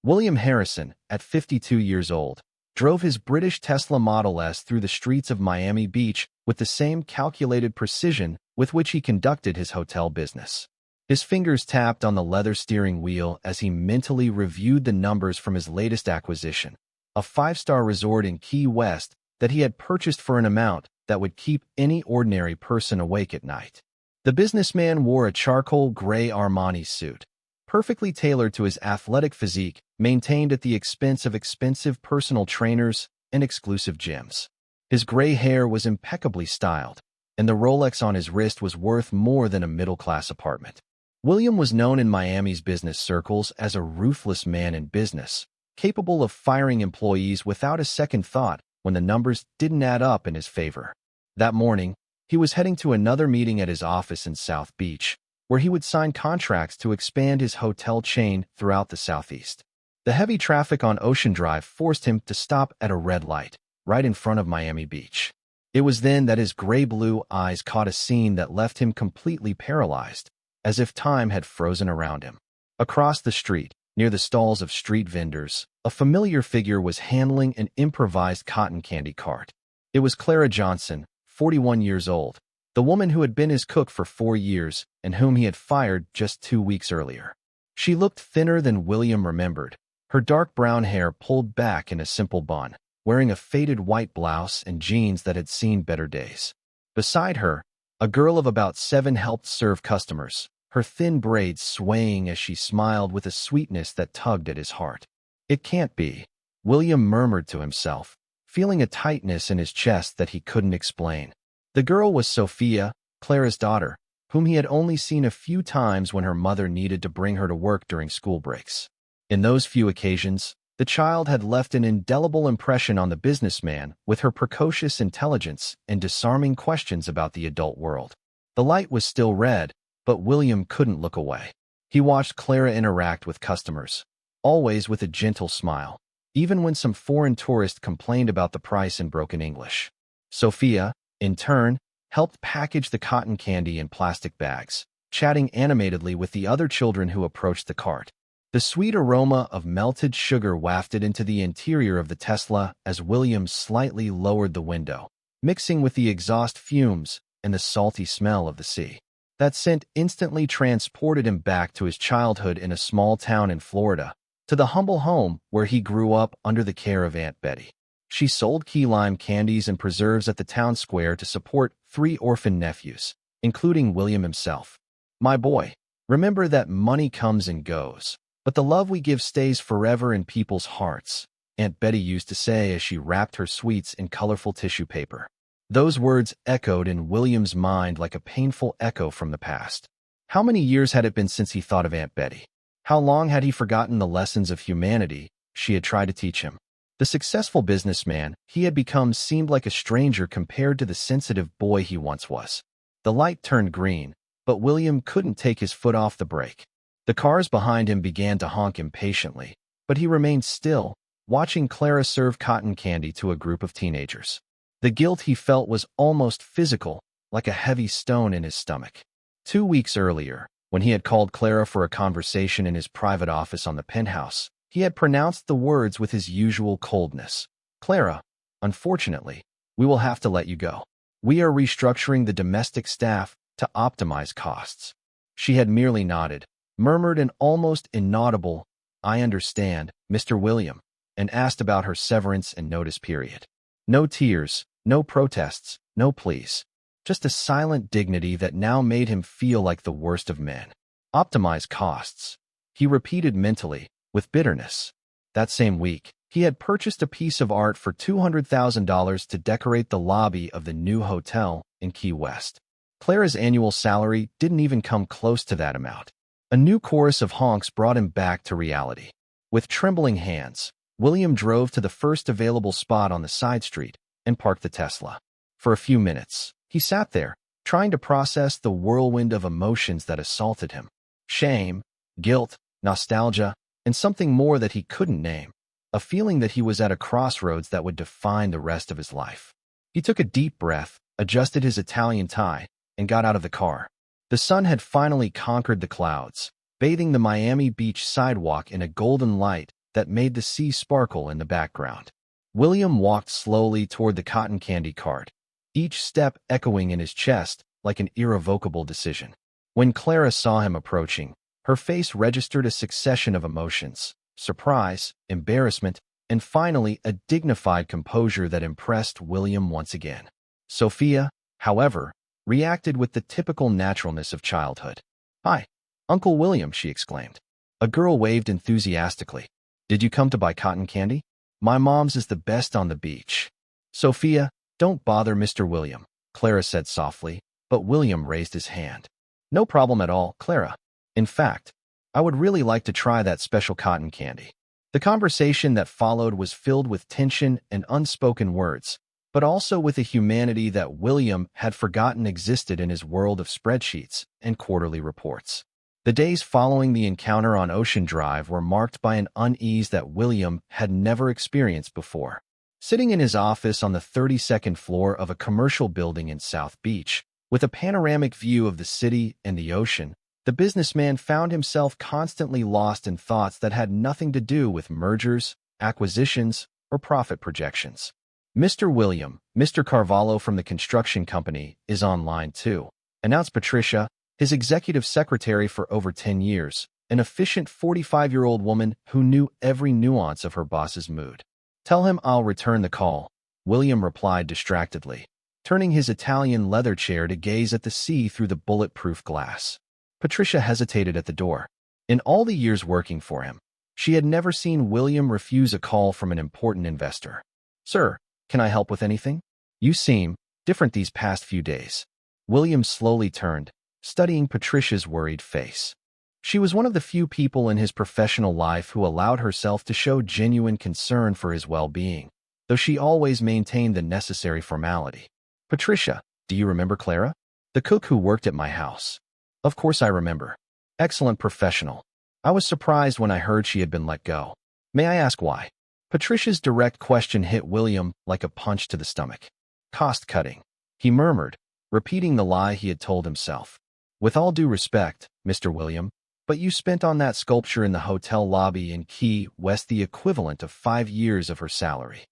William Harrison, at 52 years old, drove his British Tesla Model S through the streets of Miami Beach with the same calculated precision with which he conducted his hotel business. His fingers tapped on the leather steering wheel as he mentally reviewed the numbers from his latest acquisition, a five-star resort in Key West that he had purchased for an amount that would keep any ordinary person awake at night. The businessman wore a charcoal gray Armani suit, perfectly tailored to his athletic physique, maintained at the expense of expensive personal trainers and exclusive gyms. His gray hair was impeccably styled, and the Rolex on his wrist was worth more than a middle-class apartment. William was known in Miami's business circles as a ruthless man in business, capable of firing employees without a second thought when the numbers didn't add up in his favor. That morning, he was heading to another meeting at his office in South Beach, where he would sign contracts to expand his hotel chain throughout the Southeast. The heavy traffic on Ocean Drive forced him to stop at a red light, right in front of Miami Beach. It was then that his gray-blue eyes caught a scene that left him completely paralyzed, as if time had frozen around him. Across the street, near the stalls of street vendors, a familiar figure was handling an improvised cotton candy cart. It was Clara Johnson, 41 years old, the woman who had been his cook for 4 years and whom he had fired just 2 weeks earlier. She looked thinner than William remembered, her dark brown hair pulled back in a simple bun, wearing a faded white blouse and jeans that had seen better days. Beside her, a girl of about 7 helped serve customers, her thin braids swaying as she smiled with a sweetness that tugged at his heart. "It can't be," William murmured to himself, feeling a tightness in his chest that he couldn't explain. The girl was Sophia, Clara's daughter, whom he had only seen a few times when her mother needed to bring her to work during school breaks. In those few occasions, the child had left an indelible impression on the businessman with her precocious intelligence and disarming questions about the adult world. The light was still red, but William couldn't look away. He watched Clara interact with customers, always with a gentle smile, even when some foreign tourist complained about the price in broken English. Sophia, in turn, helped package the cotton candy in plastic bags, chatting animatedly with the other children who approached the cart. The sweet aroma of melted sugar wafted into the interior of the Tesla as William slightly lowered the window, mixing with the exhaust fumes and the salty smell of the sea. That scent instantly transported him back to his childhood in a small town in Florida, to the humble home where he grew up under the care of Aunt Betty. She sold key lime candies and preserves at the town square to support 3 orphan nephews, including William himself. "My boy, remember that money comes and goes, but the love we give stays forever in people's hearts," Aunt Betty used to say as she wrapped her sweets in colorful tissue paper. Those words echoed in William's mind like a painful echo from the past. How many years had it been since he thought of Aunt Betty? How long had he forgotten the lessons of humanity she had tried to teach him? The successful businessman he had become seemed like a stranger compared to the sensitive boy he once was. The light turned green, but William couldn't take his foot off the brake. The cars behind him began to honk impatiently, but he remained still, watching Clara serve cotton candy to a group of teenagers. The guilt he felt was almost physical, like a heavy stone in his stomach. 2 weeks earlier, when he had called Clara for a conversation in his private office on the penthouse, he had pronounced the words with his usual coldness. "Clara, unfortunately, we will have to let you go. We are restructuring the domestic staff to optimize costs." She had merely nodded, murmured an almost inaudible, "I understand, Mr. William," and asked about her severance and notice period. No tears, no protests, no pleas. Just a silent dignity that now made him feel like the worst of men. "Optimize costs," he repeated mentally, with bitterness. That same week, he had purchased a piece of art for $200,000 to decorate the lobby of the new hotel in Key West. Clara's annual salary didn't even come close to that amount. A new chorus of honks brought him back to reality. With trembling hands, William drove to the first available spot on the side street and parked the Tesla. For a few minutes, he sat there, trying to process the whirlwind of emotions that assaulted him. Shame, guilt, nostalgia, and something more that he couldn't name. A feeling that he was at a crossroads that would define the rest of his life. He took a deep breath, adjusted his Italian tie, and got out of the car. The sun had finally conquered the clouds, bathing the Miami Beach sidewalk in a golden light that made the sea sparkle in the background. William walked slowly toward the cotton candy cart, each step echoing in his chest like an irrevocable decision. When Clara saw him approaching, her face registered a succession of emotions: surprise, embarrassment, and finally a dignified composure that impressed William once again. Sophia, however, reacted with the typical naturalness of childhood. "Hi, Uncle William," she exclaimed. A girl waved enthusiastically. "Did you come to buy cotton candy? My mom's is the best on the beach." "Sophia, don't bother Mr. William," Clara said softly, but William raised his hand. "No problem at all, Clara. In fact, I would really like to try that special cotton candy." The conversation that followed was filled with tension and unspoken words, but also with a humanity that William had forgotten existed in his world of spreadsheets and quarterly reports. The days following the encounter on Ocean Drive were marked by an unease that William had never experienced before. Sitting in his office on the 32nd floor of a commercial building in South Beach, with a panoramic view of the city and the ocean, the businessman found himself constantly lost in thoughts that had nothing to do with mergers, acquisitions, or profit projections. "Mr. William, Mr. Carvalho from the construction company, is online too," announced Patricia, his executive secretary for over 10 years, an efficient 45-year-old woman who knew every nuance of her boss's mood. "Tell him I'll return the call," William replied distractedly, turning his Italian leather chair to gaze at the sea through the bulletproof glass. Patricia hesitated at the door. In all the years working for him, she had never seen William refuse a call from an important investor. "Sir, can I help with anything? You seem different these past few days." William slowly turned, studying Patricia's worried face. She was one of the few people in his professional life who allowed herself to show genuine concern for his well-being, though she always maintained the necessary formality. "Patricia, do you remember Clara? The cook who worked at my house?" "Of course I remember. Excellent professional. I was surprised when I heard she had been let go. May I ask why?" Patricia's direct question hit William like a punch to the stomach. "Cost-cutting," he murmured, repeating the lie he had told himself. "With all due respect, Mr. William, but you spent on that sculpture in the hotel lobby in Key West the equivalent of 5 years of her salary."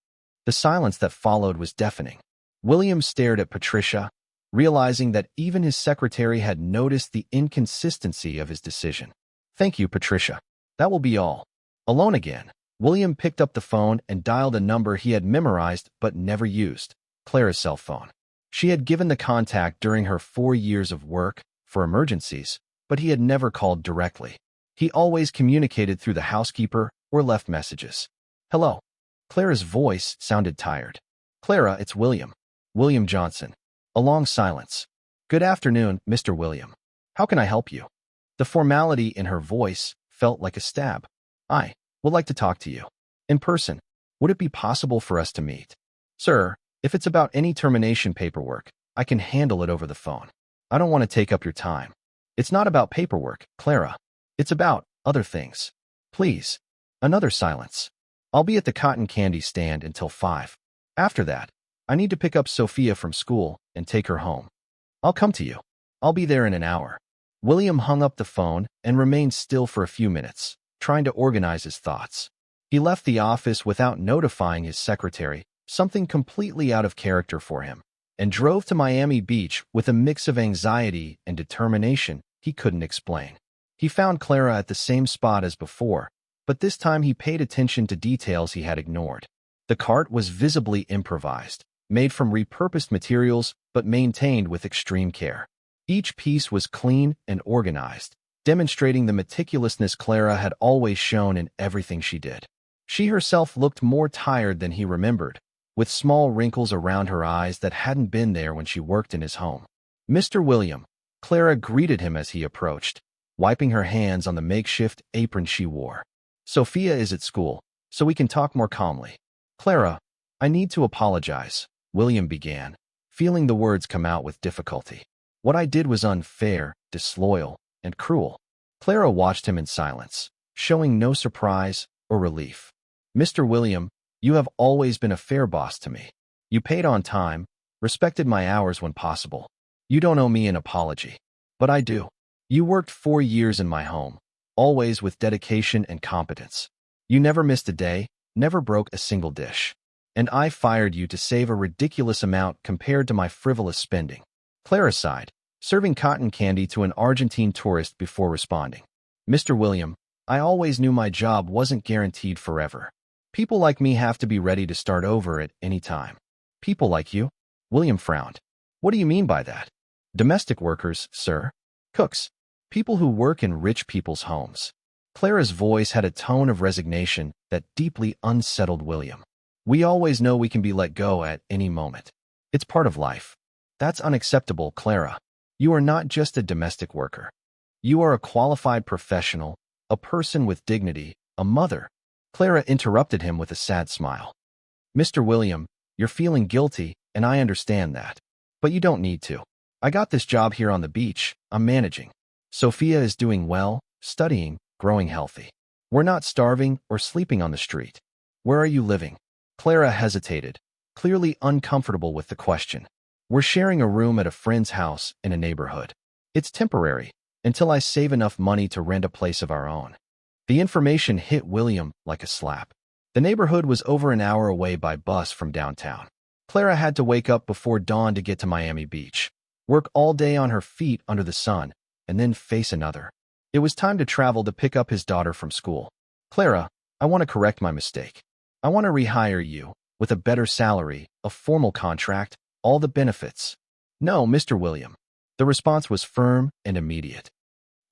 The silence that followed was deafening. William stared at Patricia, realizing that even his secretary had noticed the inconsistency of his decision. "Thank you, Patricia. That will be all." Alone again, William picked up the phone and dialed a number he had memorized but never used: Clara's cell phone. She had given the contact during her 4 years of work for emergencies, but he had never called directly. He always communicated through the housekeeper or left messages. "Hello." Clara's voice sounded tired. "Clara, it's William. William Johnson." A long silence. "Good afternoon, Mr. William. How can I help you?" The formality in her voice felt like a stab. "I would like to talk to you. In person. Would it be possible for us to meet?" "Sir, if it's about any termination paperwork, I can handle it over the phone. I don't want to take up your time." "It's not about paperwork, Clara. It's about other things. Please." Another silence. "I'll be at the cotton candy stand until 5. After that, I need to pick up Sophia from school and take her home. I'll come to you. I'll be there in an hour." William hung up the phone and remained still for a few minutes, trying to organize his thoughts. He left the office without notifying his secretary, something completely out of character for him, and drove to Miami Beach with a mix of anxiety and determination he couldn't explain. He found Clara at the same spot as before, but this time he paid attention to details he had ignored. The cart was visibly improvised, made from repurposed materials but maintained with extreme care. Each piece was clean and organized, demonstrating the meticulousness Clara had always shown in everything she did. She herself looked more tired than he remembered, with small wrinkles around her eyes that hadn't been there when she worked in his home. "Mr. William," Clara greeted him as he approached, wiping her hands on the makeshift apron she wore. "Sophia is at school, so we can talk more calmly." "Clara, I need to apologize," William began, feeling the words come out with difficulty. "What I did was unfair, disloyal, and cruel." Clara watched him in silence, showing no surprise or relief. "Mr. William, you have always been a fair boss to me. You paid on time, respected my hours when possible. You don't owe me an apology. But I do. You worked 4 years in my home, always with dedication and competence. You never missed a day, never broke a single dish. And I fired you to save a ridiculous amount compared to my frivolous spending. Clara sighed, serving cotton candy to an Argentine tourist before responding. Mr. William, I always knew my job wasn't guaranteed forever. People like me have to be ready to start over at any time. People like you? William frowned. What do you mean by that? Domestic workers, sir. Cooks. People who work in rich people's homes. Clara's voice had a tone of resignation that deeply unsettled William. We always know we can be let go at any moment. It's part of life. That's unacceptable, Clara. You are not just a domestic worker. You are a qualified professional, a person with dignity, a mother. Clara interrupted him with a sad smile. Mr. William, you're feeling guilty, and I understand that. But you don't need to. I got this job here on the beach. I'm managing. Sophia is doing well, studying, growing healthy. We're not starving or sleeping on the street. Where are you living? Clara hesitated, clearly uncomfortable with the question. We're sharing a room at a friend's house in a neighborhood. It's temporary, until I save enough money to rent a place of our own. The information hit William like a slap. The neighborhood was over an hour away by bus from downtown. Clara had to wake up before dawn to get to Miami Beach, work all day on her feet under the sun, and then face another. It was time to travel to pick up his daughter from school. Clara, I want to correct my mistake. I want to rehire you, with a better salary, a formal contract, all the benefits. No, Mr. William. The response was firm and immediate.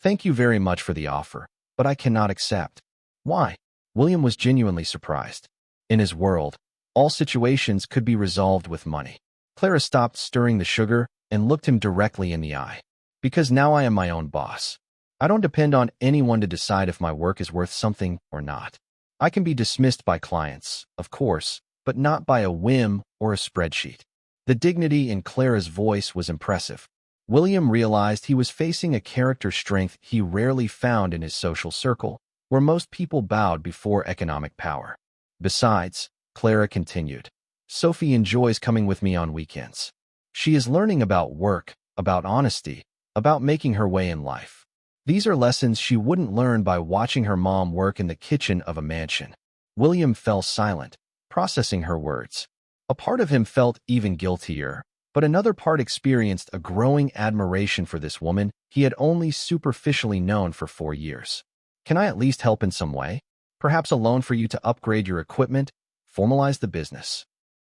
Thank you very much for the offer, but I cannot accept. Why? William was genuinely surprised. In his world, all situations could be resolved with money. Clara stopped stirring the sugar and looked him directly in the eye. Because now I am my own boss. I don't depend on anyone to decide if my work is worth something or not. I can be dismissed by clients, of course, but not by a whim or a spreadsheet. The dignity in Clara's voice was impressive. William realized he was facing a character strength he rarely found in his social circle, where most people bowed before economic power. Besides, Clara continued, Sophie enjoys coming with me on weekends. She is learning about work, about honesty, about making her way in life. These are lessons she wouldn't learn by watching her mom work in the kitchen of a mansion. William fell silent, processing her words. A part of him felt even guiltier, but another part experienced a growing admiration for this woman he had only superficially known for 4 years. Can I at least help in some way? Perhaps a loan for you to upgrade your equipment, formalize the business.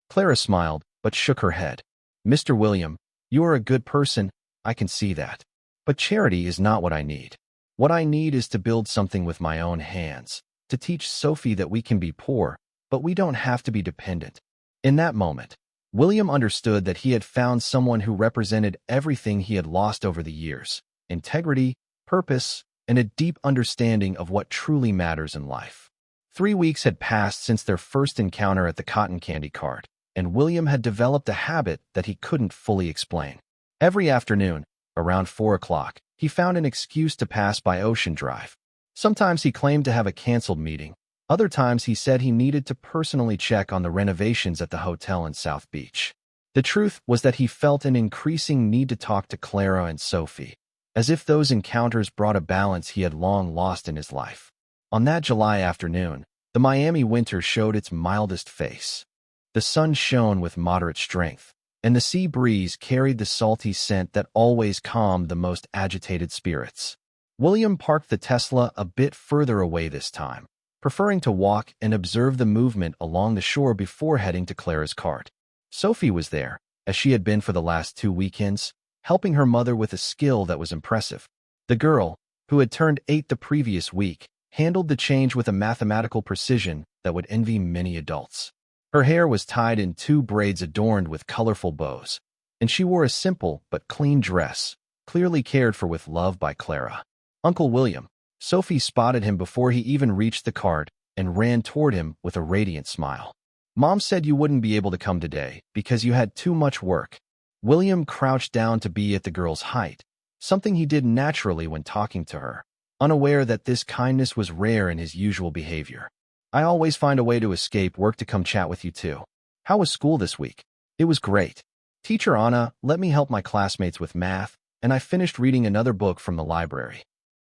Clara smiled, but shook her head. Mr. William, you are a good person, I can see that. But charity is not what I need. What I need is to build something with my own hands, to teach Sophie that we can be poor, but we don't have to be dependent. In that moment, William understood that he had found someone who represented everything he had lost over the years: integrity, purpose, and a deep understanding of what truly matters in life. 3 weeks had passed since their first encounter at the cotton candy cart, and William had developed a habit that he couldn't fully explain. Every afternoon, around 4 o'clock, he found an excuse to pass by Ocean Drive. Sometimes he claimed to have a canceled meeting. Other times he said he needed to personally check on the renovations at the hotel in South Beach. The truth was that he felt an increasing need to talk to Clara and Sophie, as if those encounters brought a balance he had long lost in his life. On that July afternoon, the Miami winter showed its mildest face. The sun shone with moderate strength, and the sea breeze carried the salty scent that always calmed the most agitated spirits. William parked the Tesla a bit further away this time, preferring to walk and observe the movement along the shore before heading to Clara's cart. Sophie was there, as she had been for the last 2 weekends, helping her mother with a skill that was impressive. The girl, who had turned 8 the previous week, handled the change with a mathematical precision that would envy many adults. Her hair was tied in 2 braids adorned with colorful bows, and she wore a simple but clean dress, clearly cared for with love by Clara. Uncle William. Sophie spotted him before he even reached the cart and ran toward him with a radiant smile. Mom said you wouldn't be able to come today because you had too much work. William crouched down to be at the girl's height, something he did naturally when talking to her, unaware that this kindness was rare in his usual behavior. I always find a way to escape work to come chat with you too. How was school this week? It was great. Teacher Anna let me help my classmates with math, and I finished reading another book from the library.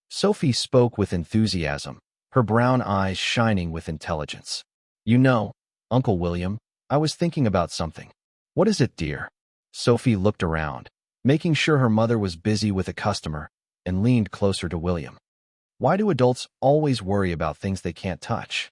Sophie spoke with enthusiasm, her brown eyes shining with intelligence. You know, Uncle William, I was thinking about something. What is it, dear? Sophie looked around, making sure her mother was busy with a customer, and leaned closer to William. Why do adults always worry about things they can't touch?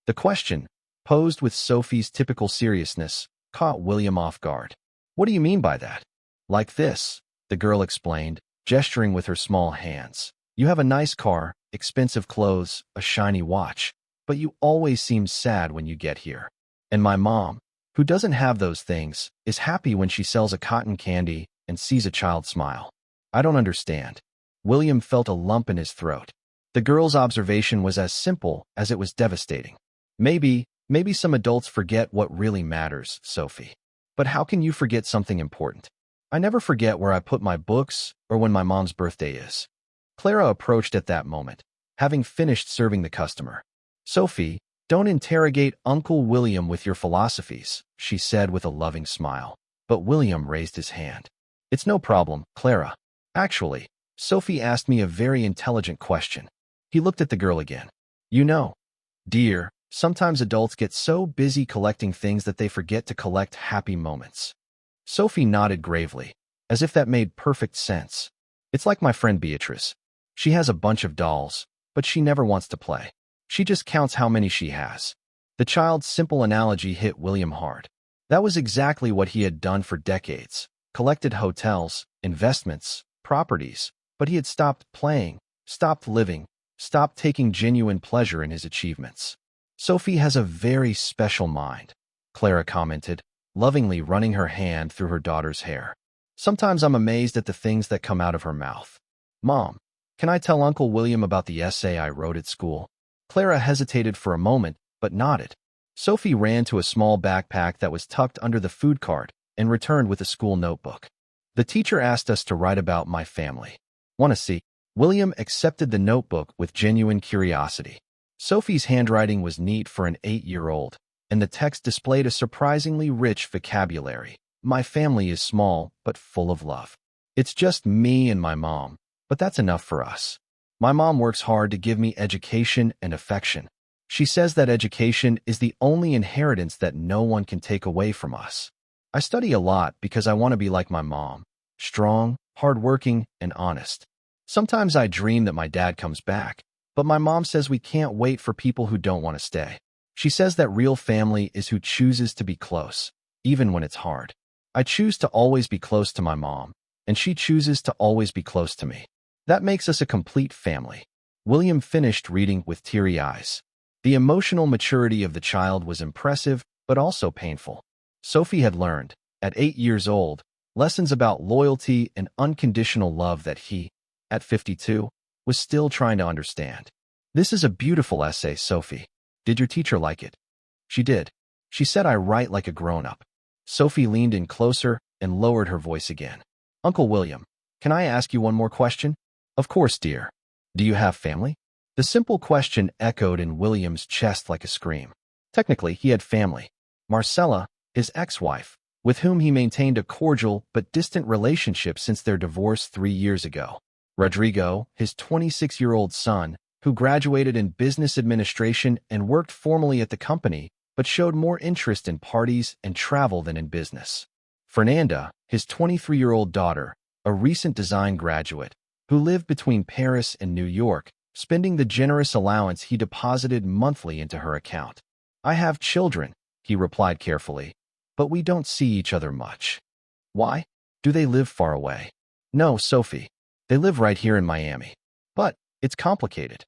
The question, posed with Sophie's typical seriousness, caught William off guard. What do you mean by that? Like this, the girl explained, gesturing with her small hands. You have a nice car, expensive clothes, a shiny watch, but you always seem sad when you get here. And my mom, who doesn't have those things, is happy when she sells a cotton candy and sees a child smile. I don't understand. William felt a lump in his throat. The girl's observation was as simple as it was devastating. Maybe some adults forget what really matters, Sophie. But how can you forget something important? I never forget where I put my books or when my mom's birthday is. Clara approached at that moment, having finished serving the customer. Sophie, don't interrogate Uncle William with your philosophies, she said with a loving smile. But William raised his hand. It's no problem, Clara. Actually, Sophie asked me a very intelligent question. He looked at the girl again. You know, dear, sometimes adults get so busy collecting things that they forget to collect happy moments. Sophie nodded gravely, as if that made perfect sense. It's like my friend Beatrice. She has a bunch of dolls, but she never wants to play. She just counts how many she has. The child's simple analogy hit William hard. That was exactly what he had done for decades. Collected hotels, investments, properties, but he had stopped playing, stopped living, stopped taking genuine pleasure in his achievements. Sophie has a very special mind, Clara commented, lovingly running her hand through her daughter's hair. Sometimes I'm amazed at the things that come out of her mouth. Mom, can I tell Uncle William about the essay I wrote at school? Clara hesitated for a moment, but nodded. Sophie ran to a small backpack that was tucked under the food cart and returned with a school notebook. The teacher asked us to write about my family. Want to see? William accepted the notebook with genuine curiosity. Sophie's handwriting was neat for an 8-year-old, and the text displayed a surprisingly rich vocabulary. My family is small, but full of love. It's just me and my mom, but that's enough for us. My mom works hard to give me education and affection. She says that education is the only inheritance that no one can take away from us. I study a lot because I want to be like my mom, strong, hardworking, and honest. Sometimes I dream that my dad comes back, but my mom says we can't wait for people who don't want to stay. She says that real family is who chooses to be close, even when it's hard. I choose to always be close to my mom, and she chooses to always be close to me. That makes us a complete family. William finished reading with teary eyes. The emotional maturity of the child was impressive, but also painful. Sophie had learned, at 8 years old, lessons about loyalty and unconditional love that he, at 52, was still trying to understand. This is a beautiful essay, Sophie. Did your teacher like it? She did. She said I write like a grown-up. Sophie leaned in closer and lowered her voice again. Uncle William, can I ask you one more question? Of course, dear. Do you have family? The simple question echoed in William's chest like a scream. Technically, he had family. Marcella, his ex-wife, with whom he maintained a cordial but distant relationship since their divorce 3 years ago. Rodrigo, his 26-year-old son, who graduated in business administration and worked formally at the company, but showed more interest in parties and travel than in business. Fernanda, his 23-year-old daughter, a recent design graduate, who lived between Paris and New York, spending the generous allowance he deposited monthly into her account. I have children, he replied carefully, but we don't see each other much. Why? Do they live far away? No, Sophie. They live right here in Miami. But it's complicated.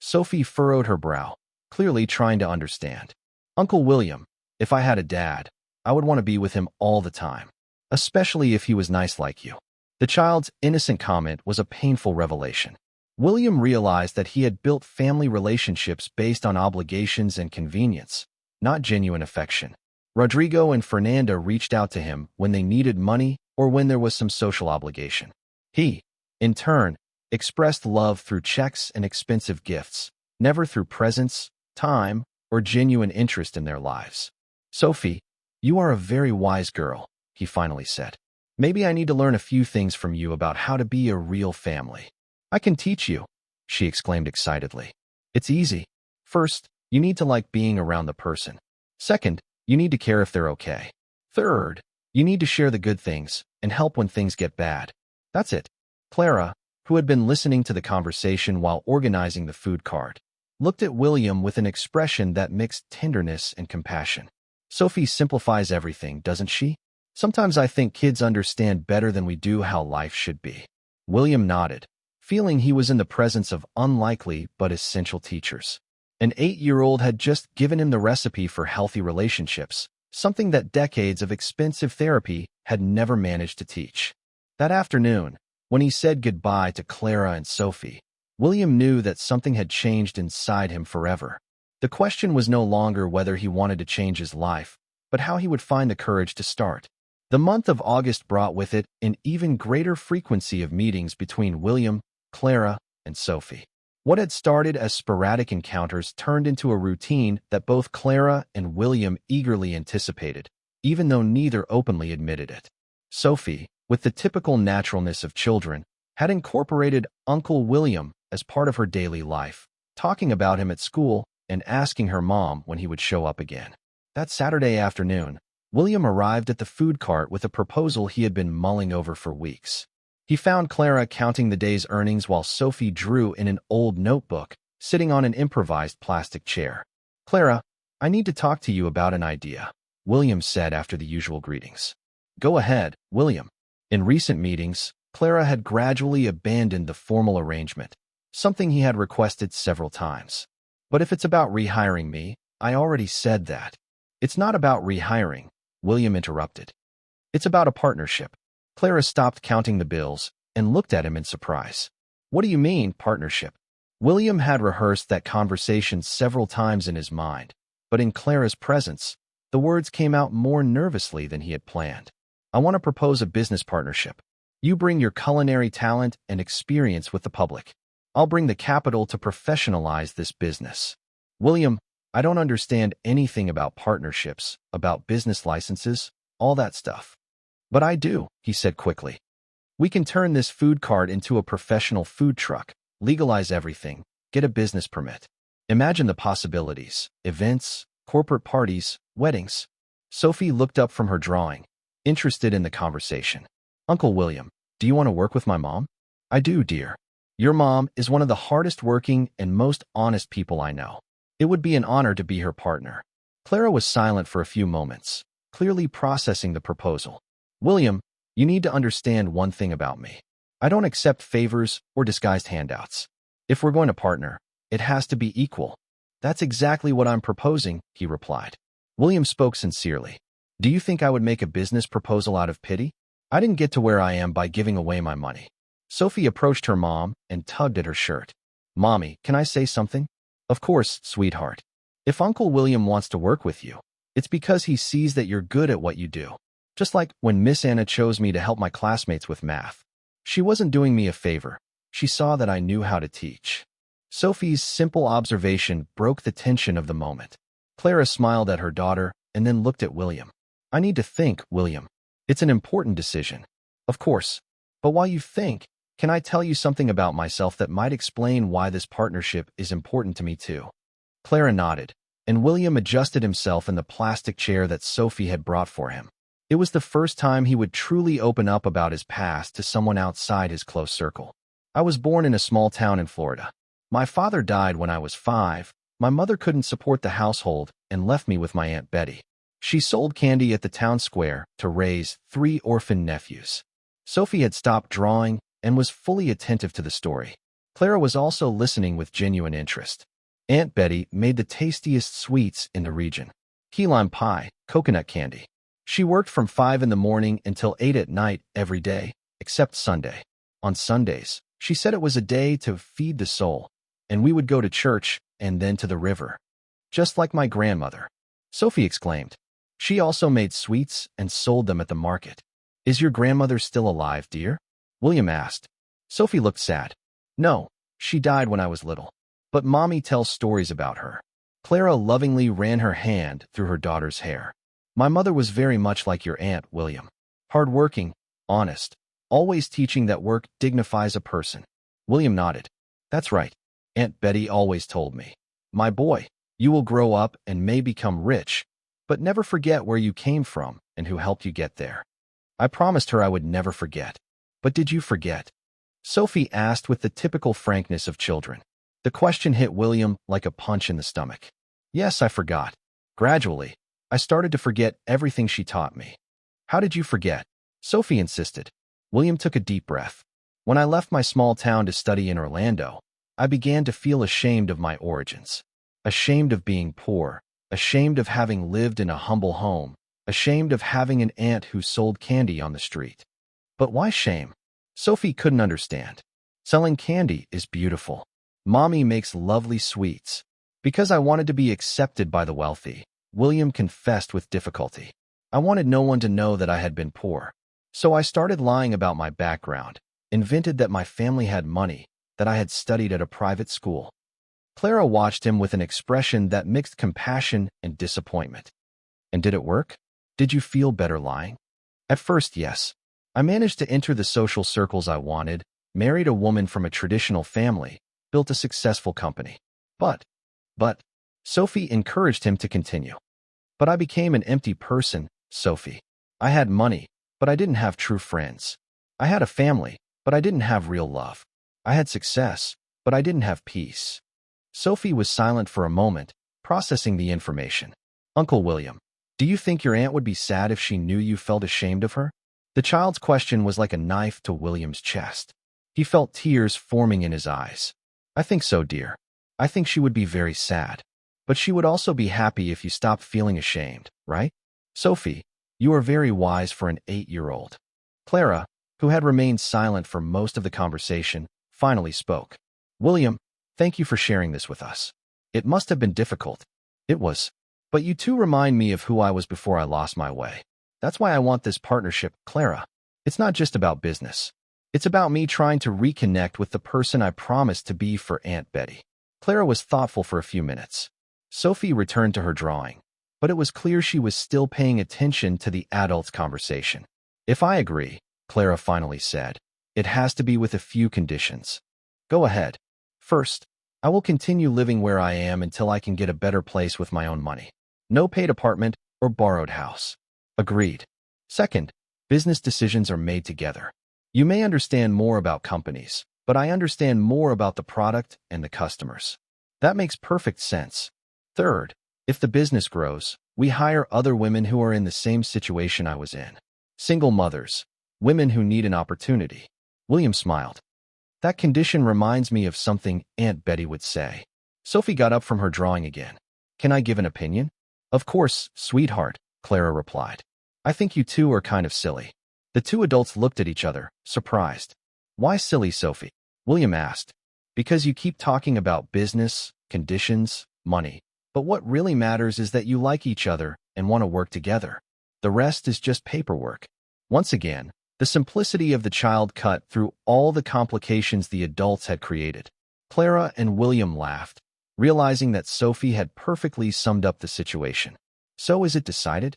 Sophie furrowed her brow, clearly trying to understand. Uncle William, if I had a dad, I would want to be with him all the time, especially if he was nice like you. The child's innocent comment was a painful revelation. William realized that he had built family relationships based on obligations and convenience, not genuine affection. Rodrigo and Fernanda reached out to him when they needed money or when there was some social obligation. He, in turn, expressed love through checks and expensive gifts, never through presents, time, or genuine interest in their lives. Sophie, you are a very wise girl, he finally said. Maybe I need to learn a few things from you about how to be a real family. I can teach you, she exclaimed excitedly. It's easy. First, you need to like being around the person. Second, you need to care if they're okay. Third, you need to share the good things and help when things get bad. That's it. Clara, who had been listening to the conversation while organizing the food cart, looked at William with an expression that mixed tenderness and compassion. Sophie simplifies everything, doesn't she? Sometimes I think kids understand better than we do how life should be. William nodded, feeling he was in the presence of unlikely but essential teachers. An 8-year-old had just given him the recipe for healthy relationships, something that decades of expensive therapy had never managed to teach. That afternoon, when he said goodbye to Clara and Sophie, William knew that something had changed inside him forever. The question was no longer whether he wanted to change his life, but how he would find the courage to start. The month of August brought with it an even greater frequency of meetings between William, Clara, and Sophie. What had started as sporadic encounters turned into a routine that both Clara and William eagerly anticipated, even though neither openly admitted it. Sophie, with the typical naturalness of children, had incorporated Uncle William as part of her daily life, talking about him at school and asking her mom when he would show up again. That Saturday afternoon, William arrived at the food cart with a proposal he had been mulling over for weeks. He found Clara counting the day's earnings while Sophie drew in an old notebook, sitting on an improvised plastic chair. "Clara, I need to talk to you about an idea," William said after the usual greetings. "Go ahead, William." In recent meetings, Clara had gradually abandoned the formal arrangement, something he had requested several times. "But if it's about rehiring me, I already said that." "It's not about rehiring," William interrupted. "It's about a partnership." Clara stopped counting the bills and looked at him in surprise. "What do you mean, partnership?" William had rehearsed that conversation several times in his mind, but in Clara's presence, the words came out more nervously than he had planned. "I want to propose a business partnership. You bring your culinary talent and experience with the public. I'll bring the capital to professionalize this business." "William, I don't understand anything about partnerships, about business licenses, all that stuff." "But I do," he said quickly. "We can turn this food cart into a professional food truck, legalize everything, get a business permit. Imagine the possibilities: events, corporate parties, weddings." Sophie looked up from her drawing, interested in the conversation. "Uncle William, do you want to work with my mom?" "I do, dear. Your mom is one of the hardest working and most honest people I know. It would be an honor to be her partner." Clara was silent for a few moments, clearly processing the proposal. "William, you need to understand one thing about me. I don't accept favors or disguised handouts. If we're going to partner, it has to be equal." "That's exactly what I'm proposing," he replied. William spoke sincerely. "Do you think I would make a business proposal out of pity? I didn't get to where I am by giving away my money." Sophie approached her mom and tugged at her shirt. "Mommy, can I say something?" "Of course, sweetheart. If Uncle William wants to work with you, it's because he sees that you're good at what you do. Just like when Miss Anna chose me to help my classmates with math. She wasn't doing me a favor. She saw that I knew how to teach." Sophie's simple observation broke the tension of the moment. Clara smiled at her daughter and then looked at William. "I need to think, William. It's an important decision." "Of course. But while you think, can I tell you something about myself that might explain why this partnership is important to me too?" Clara nodded, and William adjusted himself in the plastic chair that Sophie had brought for him. It was the first time he would truly open up about his past to someone outside his close circle. "I was born in a small town in Florida. My father died when I was 5. My mother couldn't support the household and left me with my Aunt Betty. She sold candy at the town square to raise 3 orphan nephews." Sophie had stopped drawing and was fully attentive to the story. Clara was also listening with genuine interest. "Aunt Betty made the tastiest sweets in the region. Key lime pie, coconut candy. She worked from 5 in the morning until 8 at night every day, except Sunday. On Sundays, she said it was a day to feed the soul, and we would go to church and then to the river. Just like my grandmother." Sophie exclaimed. "She also made sweets and sold them at the market." "Is your grandmother still alive, dear?" William asked. Sophie looked sad. "No, she died when I was little. But Mommy tells stories about her." Clara lovingly ran her hand through her daughter's hair. "My mother was very much like your aunt, William. Hardworking, honest, always teaching that work dignifies a person." William nodded. "That's right. Aunt Betty always told me. My boy, you will grow up and may become rich, but never forget where you came from and who helped you get there. I promised her I would never forget. But did you forget? Sophie asked with the typical frankness of children. The question hit William like a punch in the stomach. Yes, I forgot. Gradually, I started to forget everything she taught me. How did you forget? Sophie insisted. William took a deep breath. When I left my small town to study in Orlando, I began to feel ashamed of my origins. Ashamed of being poor, ashamed of having lived in a humble home, ashamed of having an aunt who sold candy on the street. But why shame? Sophie couldn't understand. Selling candy is beautiful. Mommy makes lovely sweets. Because I wanted to be accepted by the wealthy, William confessed with difficulty. I wanted no one to know that I had been poor. So I started lying about my background, invented that my family had money, that I had studied at a private school. Clara watched him with an expression that mixed compassion and disappointment. And did it work? Did you feel better lying? At first, yes. I managed to enter the social circles I wanted, married a woman from a traditional family, built a successful company. But, Sophie encouraged him to continue. But I became an empty person, Sophie. I had money, but I didn't have true friends. I had a family, but I didn't have real love. I had success, but I didn't have peace. Sophie was silent for a moment, processing the information. Uncle William, do you think your aunt would be sad if she knew you felt ashamed of her? The child's question was like a knife to William's chest. He felt tears forming in his eyes. I think so, dear. I think she would be very sad. But she would also be happy if you stopped feeling ashamed, right? Sophie, you are very wise for an 8-year-old. Clara, who had remained silent for most of the conversation, finally spoke. William, thank you for sharing this with us. It must have been difficult. It was. But you too remind me of who I was before I lost my way. That's why I want this partnership, Clara. It's not just about business. It's about me trying to reconnect with the person I promised to be for Aunt Betty. Clara was thoughtful for a few minutes. Sophie returned to her drawing, but it was clear she was still paying attention to the adults' conversation. If I agree, Clara finally said, it has to be with a few conditions. Go ahead. First, I will continue living where I am until I can get a better place with my own money. No paid apartment or borrowed house. Agreed. Second, business decisions are made together. You may understand more about companies, but I understand more about the product and the customers. That makes perfect sense. Third, if the business grows, we hire other women who are in the same situation I was in. Single mothers, women who need an opportunity. William smiled. That condition reminds me of something Aunt Betty would say. Sophie got up from her drawing again. Can I give an opinion? Of course, sweetheart, Clara replied. I think you two are kind of silly. The two adults looked at each other, surprised. Why silly, Sophie? William asked. Because you keep talking about business, conditions, money. But what really matters is that you like each other and want to work together. The rest is just paperwork. Once again, the simplicity of the child cut through all the complications the adults had created. Clara and William laughed, realizing that Sophie had perfectly summed up the situation. So is it decided?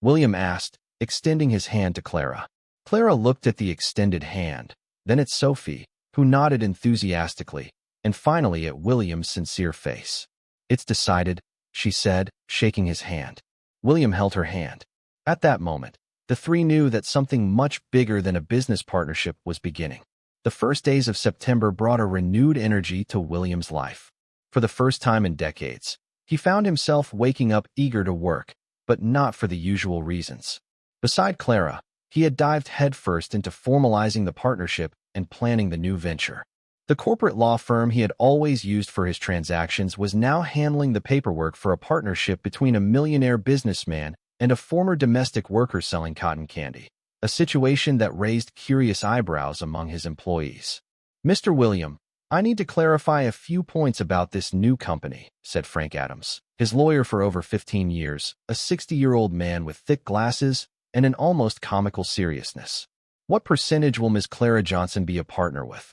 William asked, extending his hand to Clara. Clara looked at the extended hand, then at Sophie, who nodded enthusiastically, and finally at William's sincere face. It's decided, she said, shaking his hand. William held her hand. At that moment, the three knew that something much bigger than a business partnership was beginning. The first days of September brought a renewed energy to William's life. For the first time in decades, he found himself waking up eager to work, but not for the usual reasons. Beside Clara, he had dived headfirst into formalizing the partnership and planning the new venture. The corporate law firm he had always used for his transactions was now handling the paperwork for a partnership between a millionaire businessman and a former domestic worker selling cotton candy, a situation that raised curious eyebrows among his employees. Mr. William, I need to clarify a few points about this new company, said Frank Adams, his lawyer for over 15 years, a 60-year-old man with thick glasses and an almost comical seriousness. What percentage will Ms. Clara Johnson be a partner with?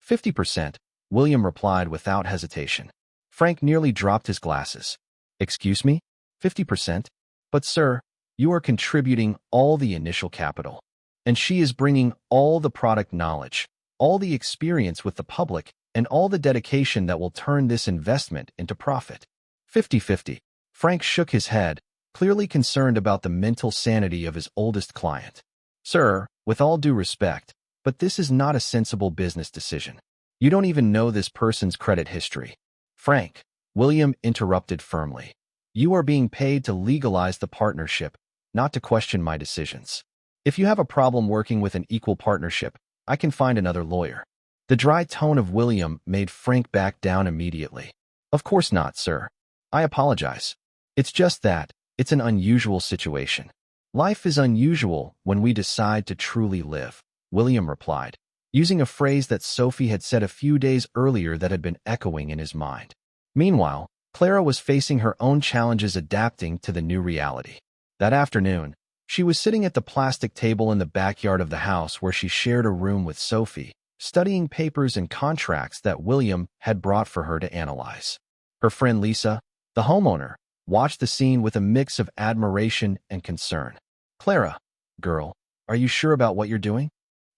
50%, William replied without hesitation. Frank nearly dropped his glasses. Excuse me? 50%? But sir, you are contributing all the initial capital. And she is bringing all the product knowledge, all the experience with the public, and all the dedication that will turn this investment into profit. 50-50. Frank shook his head, clearly concerned about the mental sanity of his oldest client. Sir, with all due respect, but this is not a sensible business decision. You don't even know this person's credit history. Frank, William interrupted firmly. You are being paid to legalize the partnership, not to question my decisions. If you have a problem working with an equal partnership, I can find another lawyer. The dry tone of William made Frank back down immediately. Of course not, sir. I apologize. It's just that, it's an unusual situation. Life is unusual when we decide to truly live, William replied, using a phrase that Sophie had said a few days earlier that had been echoing in his mind. Meanwhile, Clara was facing her own challenges adapting to the new reality. That afternoon, she was sitting at the plastic table in the backyard of the house where she shared a room with Sophie, studying papers and contracts that William had brought for her to analyze. Her friend Lisa, the homeowner, watched the scene with a mix of admiration and concern. Clara, girl, are you sure about what you're doing?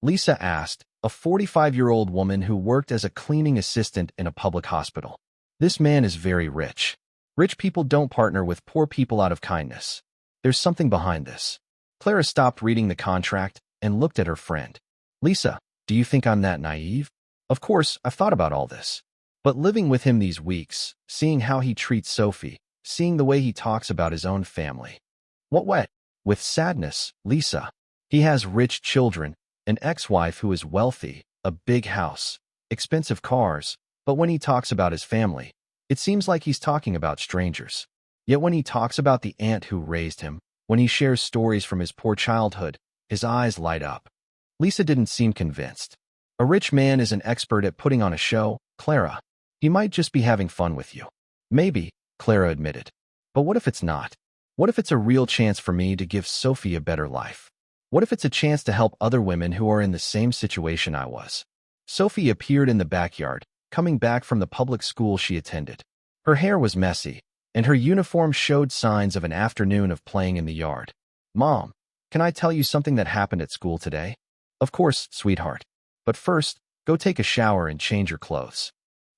Lisa asked, a 45-year-old woman who worked as a cleaning assistant in a public hospital. This man is very rich. Rich people don't partner with poor people out of kindness. There's something behind this. Clara stopped reading the contract and looked at her friend. Lisa, do you think I'm that naive? Of course, I've thought about all this. But living with him these weeks, seeing how he treats Sophie, seeing the way he talks about his own family. What way? With sadness, Lisa. He has rich children, an ex-wife who is wealthy, a big house, expensive cars, but when he talks about his family, it seems like he's talking about strangers. Yet when he talks about the aunt who raised him, when he shares stories from his poor childhood, his eyes light up. Lisa didn't seem convinced. A rich man is an expert at putting on a show, Clara. He might just be having fun with you. Maybe, Clara admitted. But what if it's not? What if it's a real chance for me to give Sophie a better life? What if it's a chance to help other women who are in the same situation I was? Sophie appeared in the backyard, coming back from the public school she attended. Her hair was messy, and her uniform showed signs of an afternoon of playing in the yard. Mom, can I tell you something that happened at school today? Of course, sweetheart. But first, go take a shower and change your clothes.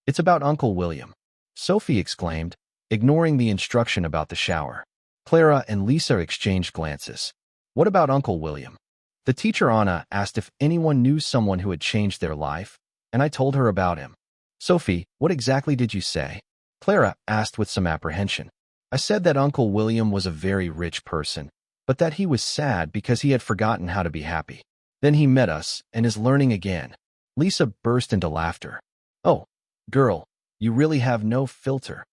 It's about Uncle William, Sophie exclaimed, ignoring the instruction about the shower. Clara and Lisa exchanged glances. What about Uncle William? The teacher Anna asked if anyone knew someone who had changed their life, and I told her about him. Sophie, what exactly did you say? Clara asked with some apprehension. I said that Uncle William was a very rich person, but that he was sad because he had forgotten how to be happy. Then he met us and is learning again. Lisa burst into laughter. Oh, girl, you really have no filter.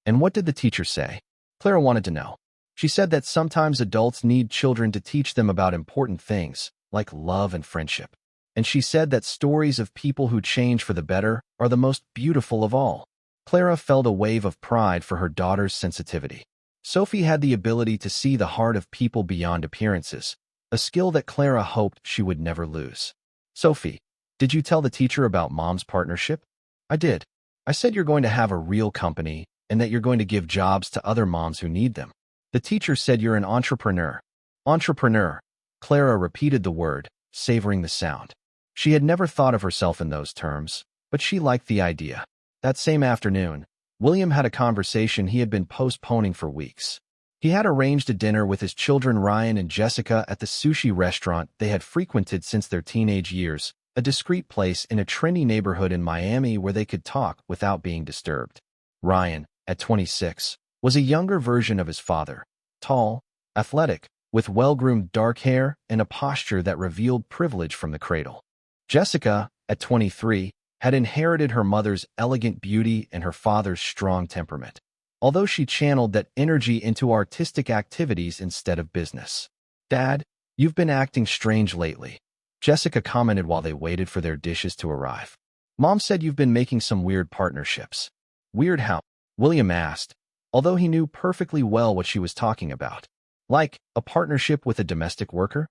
And what did the teacher say? Clara wanted to know. She said that sometimes adults need children to teach them about important things, like love and friendship. And she said that stories of people who change for the better are the most beautiful of all. Clara felt a wave of pride for her daughter's sensitivity. Sophie had the ability to see the heart of people beyond appearances, a skill that Clara hoped she would never lose. Sophie, did you tell the teacher about Mom's partnership? I did. I said you're going to have a real company and that you're going to give jobs to other moms who need them. The teacher said you're an entrepreneur. Entrepreneur. Clara repeated the word, savoring the sound. She had never thought of herself in those terms, but she liked the idea. That same afternoon, William had a conversation he had been postponing for weeks. He had arranged a dinner with his children Ryan and Jessica at the sushi restaurant they had frequented since their teenage years, a discreet place in a trendy neighborhood in Miami where they could talk without being disturbed. Ryan, at 26, was a younger version of his father, tall, athletic, with well-groomed dark hair and a posture that revealed privilege from the cradle. Jessica, at 23, had inherited her mother's elegant beauty and her father's strong temperament, although she channeled that energy into artistic activities instead of business. Dad, you've been acting strange lately, Jessica commented while they waited for their dishes to arrive. Mom said you've been making some weird partnerships. Weird how? William asked, although he knew perfectly well what she was talking about. Like a partnership with a domestic worker?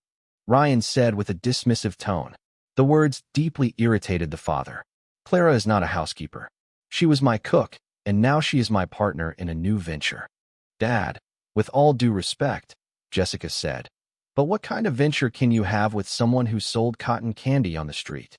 Ryan said with a dismissive tone. The words deeply irritated the father. Clara is not a housekeeper. She was my cook, and now she is my partner in a new venture. Dad, with all due respect, Jessica said. But what kind of venture can you have with someone who sold cotton candy on the street?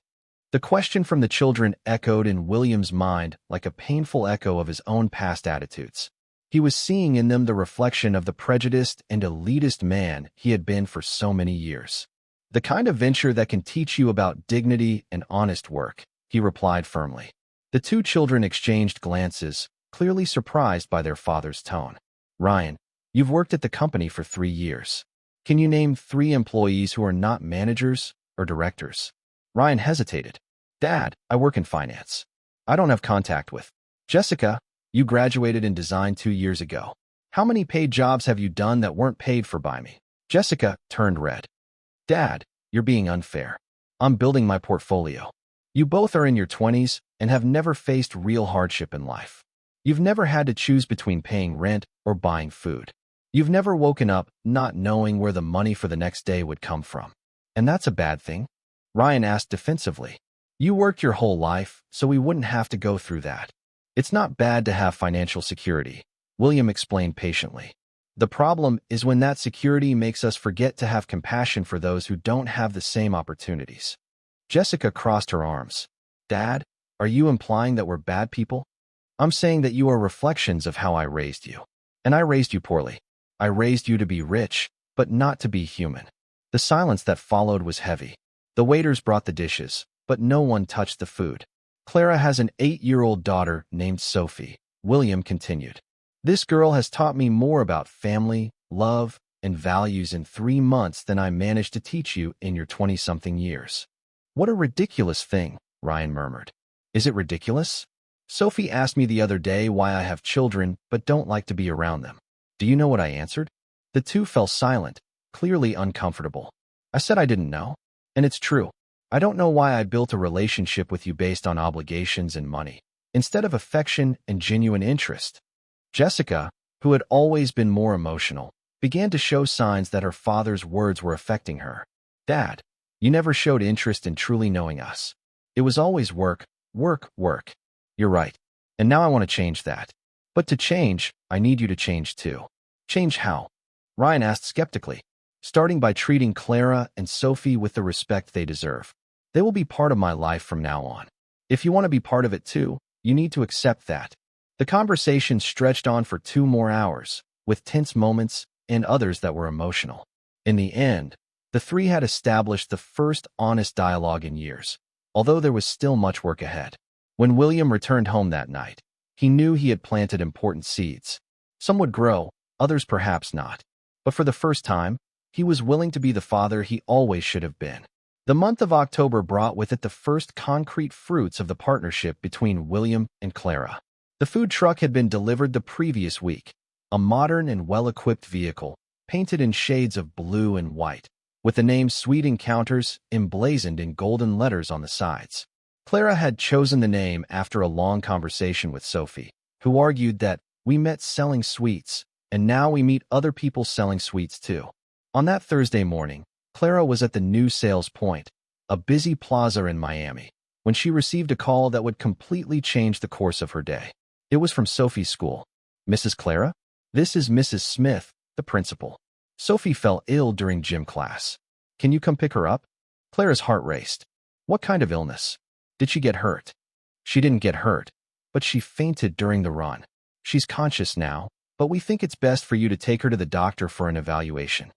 The question from the children echoed in William's mind like a painful echo of his own past attitudes. He was seeing in them the reflection of the prejudiced and elitist man he had been for so many years. "The kind of venture that can teach you about dignity and honest work," he replied firmly. The two children exchanged glances, clearly surprised by their father's tone. "Ryan, you've worked at the company for 3 years. Can you name 3 employees who are not managers or directors?" Ryan hesitated. "Dad, I work in finance. I don't have contact with." "Jessica, you graduated in design 2 years ago. How many paid jobs have you done that weren't paid for by me?" Jessica turned red. "Dad, you're being unfair. I'm building my portfolio. You both are in your 20s and have never faced real hardship in life. You've never had to choose between paying rent or buying food. You've never woken up not knowing where the money for the next day would come from. And that's a bad thing?" Ryan asked defensively. "You worked your whole life, so we wouldn't have to go through that. It's not bad to have financial security," William explained patiently. "The problem is when that security makes us forget to have compassion for those who don't have the same opportunities." Jessica crossed her arms. "Dad, are you implying that we're bad people?" "I'm saying that you are reflections of how I raised you. And I raised you poorly. I raised you to be rich, but not to be human." The silence that followed was heavy. The waiters brought the dishes, but no one touched the food. "Clara has an 8-year-old daughter named Sophie," William continued. "This girl has taught me more about family, love, and values in 3 months than I managed to teach you in your 20-something years." "What a ridiculous thing," Ryan murmured. "Is it ridiculous? Sophie asked me the other day why I have children but don't like to be around them. Do you know what I answered?" The two fell silent, clearly uncomfortable. "I said I didn't know. And it's true. I don't know why I built a relationship with you based on obligations and money, instead of affection and genuine interest." Jessica, who had always been more emotional, began to show signs that her father's words were affecting her. "Dad, you never showed interest in truly knowing us. It was always work, work, work." "You're right. And now I want to change that. But to change, I need you to change too." "Change how?" Ryan asked skeptically. "Starting by treating Clara and Sophie with the respect they deserve. They will be part of my life from now on. If you want to be part of it too, you need to accept that." The conversation stretched on for 2 more hours, with tense moments and others that were emotional. In the end, the three had established the first honest dialogue in years, although there was still much work ahead. When William returned home that night, he knew he had planted important seeds. Some would grow, others perhaps not. But for the first time, he was willing to be the father he always should have been. The month of October brought with it the first concrete fruits of the partnership between William and Clara. The food truck had been delivered the previous week, a modern and well-equipped vehicle, painted in shades of blue and white, with the name Sweet Encounters emblazoned in golden letters on the sides. Clara had chosen the name after a long conversation with Sophie, who argued that "we met selling sweets, and now we meet other people selling sweets too." On that Thursday morning, Clara was at the new sales point, a busy plaza in Miami, when she received a call that would completely change the course of her day. It was from Sophie's school. "Mrs. Clara? This is Mrs. Smith, the principal. Sophie fell ill during gym class. Can you come pick her up?" Clara's heart raced. "What kind of illness? Did she get hurt?" "She didn't get hurt, but she fainted during the run. She's conscious now, but we think it's best for you to take her to the doctor for an evaluation."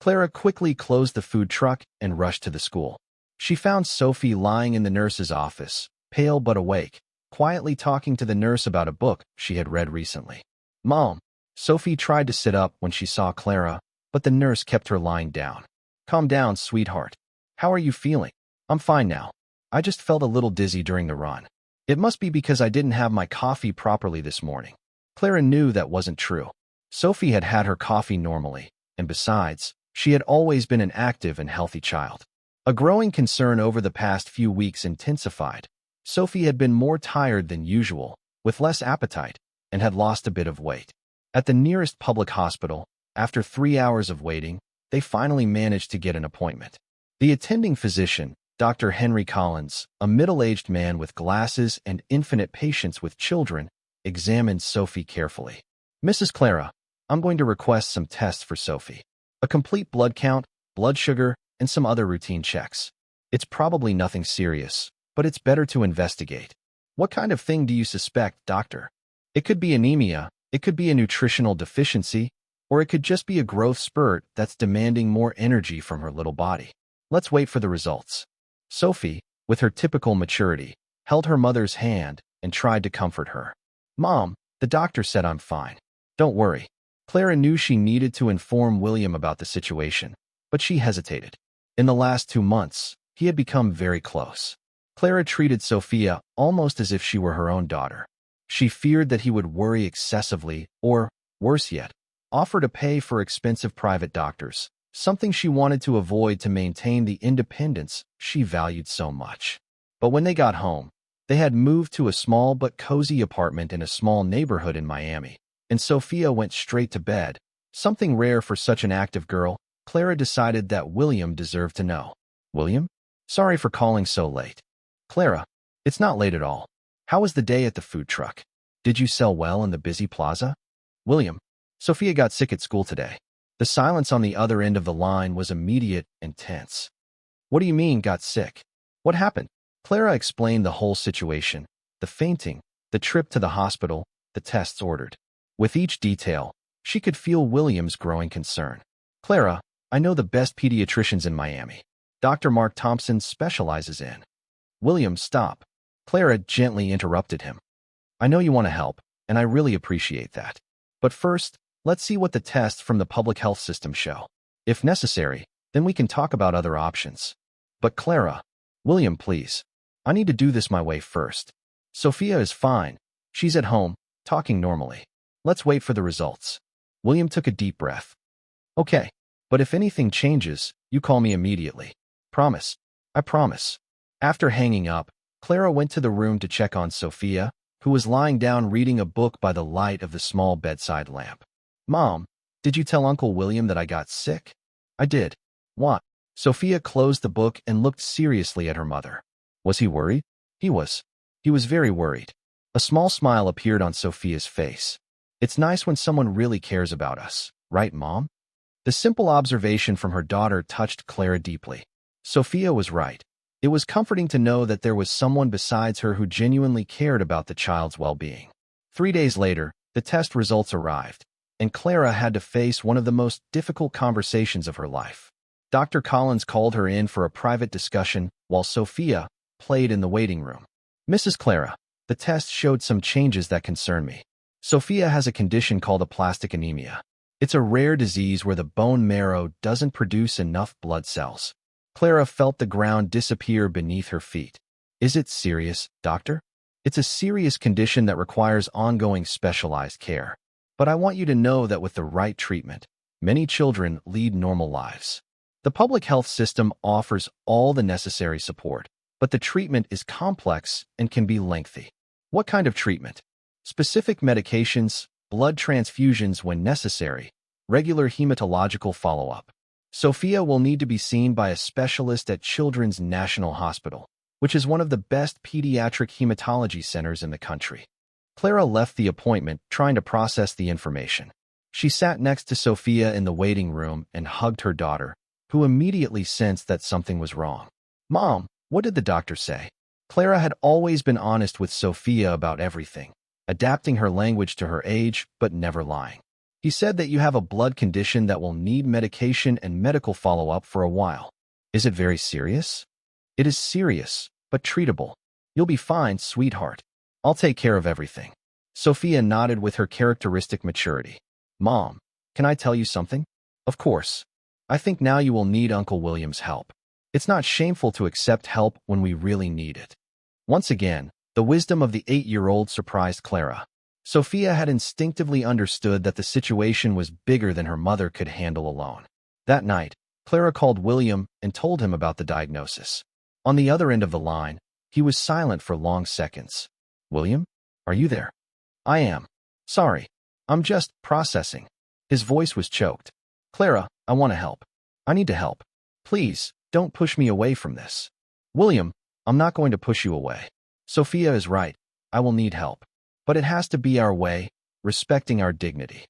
Clara quickly closed the food truck and rushed to the school. She found Sophie lying in the nurse's office, pale but awake, quietly talking to the nurse about a book she had read recently. "Mom." Sophie tried to sit up when she saw Clara, but the nurse kept her lying down. "Calm down, sweetheart. How are you feeling?" "I'm fine now. I just felt a little dizzy during the run. It must be because I didn't have my coffee properly this morning." Clara knew that wasn't true. Sophie had had her coffee normally, and besides, she had always been an active and healthy child. A growing concern over the past few weeks intensified. Sophie had been more tired than usual, with less appetite, and had lost a bit of weight. At the nearest public hospital, after 3 hours of waiting, they finally managed to get an appointment. The attending physician, Dr. Henry Collins, a middle-aged man with glasses and infinite patience with children, examined Sophie carefully. "Mrs. Clara, I'm going to request some tests for Sophie. A complete blood count, blood sugar, and some other routine checks. It's probably nothing serious, but it's better to investigate. What kind of thing do you suspect, doctor? It could be anemia, it could be a nutritional deficiency, or it could just be a growth spurt that's demanding more energy from her little body. Let's wait for the results. Sophie, with her typical maturity, held her mother's hand and tried to comfort her. Mom, the doctor said I'm fine. Don't worry. Clara knew she needed to inform William about the situation, but she hesitated. In the last 2 months, he had become very close. Clara treated Sophia almost as if she were her own daughter. She feared that he would worry excessively or, worse yet, offer to pay for expensive private doctors, something she wanted to avoid to maintain the independence she valued so much. But when they got home, they had moved to a small but cozy apartment in a small neighborhood in Miami, and Sophia went straight to bed. Something rare for such an active girl. Clara decided that William deserved to know. William? Sorry for calling so late. Clara, it's not late at all. How was the day at the food truck? Did you sell well in the busy plaza? William, Sophia got sick at school today. The silence on the other end of the line was immediate and tense. What do you mean, got sick? What happened? Clara explained the whole situation, the fainting, the trip to the hospital, the tests ordered. With each detail, she could feel William's growing concern. Clara, I know the best pediatricians in Miami. Dr. Mark Thompson specializes in. William, stop. Clara gently interrupted him. I know you want to help, and I really appreciate that. But first, let's see what the tests from the public health system show. If necessary, then we can talk about other options. But Clara, William, please. I need to do this my way first. Sophia is fine. She's at home, talking normally. Let's wait for the results. William took a deep breath. Okay, but if anything changes, you call me immediately. Promise. I promise. After hanging up, Clara went to the room to check on Sophia, who was lying down reading a book by the light of the small bedside lamp. Mom, did you tell Uncle William that I got sick? I did. What? Sophia closed the book and looked seriously at her mother. Was he worried? He was. He was very worried. A small smile appeared on Sophia's face. It's nice when someone really cares about us, right, Mom? The simple observation from her daughter touched Clara deeply. Sophia was right. It was comforting to know that there was someone besides her who genuinely cared about the child's well-being. 3 days later, the test results arrived, and Clara had to face one of the most difficult conversations of her life. Dr. Collins called her in for a private discussion while Sophia played in the waiting room. Mrs. Clara, the test showed some changes that concern me. Sophia has a condition called aplastic anemia. It's a rare disease where the bone marrow doesn't produce enough blood cells. Clara felt the ground disappear beneath her feet. Is it serious, doctor? It's a serious condition that requires ongoing specialized care. But I want you to know that with the right treatment, many children lead normal lives. The public health system offers all the necessary support, but the treatment is complex and can be lengthy. What kind of treatment? Specific medications, blood transfusions when necessary, regular hematological follow-up. Sophia will need to be seen by a specialist at Children's National Hospital, which is one of the best pediatric hematology centers in the country. Clara left the appointment trying to process the information. She sat next to Sophia in the waiting room and hugged her daughter, who immediately sensed that something was wrong. Mom, what did the doctor say? Clara had always been honest with Sophia about everything, adapting her language to her age but never lying. He said that you have a blood condition that will need medication and medical follow-up for a while. Is it very serious? It is serious, but treatable. You'll be fine, sweetheart. I'll take care of everything. Sophia nodded with her characteristic maturity. Mom, can I tell you something? Of course. I think now you will need Uncle William's help. It's not shameful to accept help when we really need it. Once again, the wisdom of the 8-year-old surprised Clara. Sophia had instinctively understood that the situation was bigger than her mother could handle alone. That night, Clara called William and told him about the diagnosis. On the other end of the line, he was silent for long seconds. William, are you there? I am. Sorry. I'm just processing. His voice was choked. Clara, I want to help. I need to help. Please, don't push me away from this. William, I'm not going to push you away. Sophia is right. I will need help. But it has to be our way, respecting our dignity.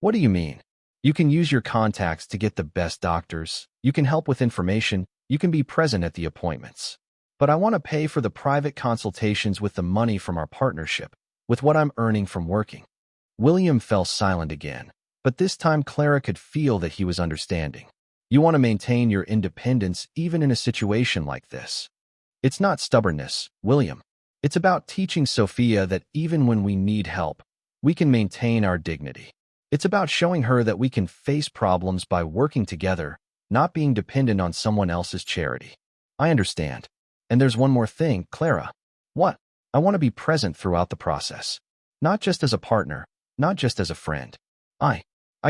What do you mean? You can use your contacts to get the best doctors. You can help with information. You can be present at the appointments. But I want to pay for the private consultations with the money from our partnership, with what I'm earning from working. William fell silent again, but this time Clara could feel that he was understanding. You want to maintain your independence even in a situation like this. It's not stubbornness, William. It's about teaching Sophia that even when we need help, we can maintain our dignity. It's about showing her that we can face problems by working together, not being dependent on someone else's charity. I understand. And there's one more thing, Clara. What? I want to be present throughout the process. Not just as a partner, not just as a friend. I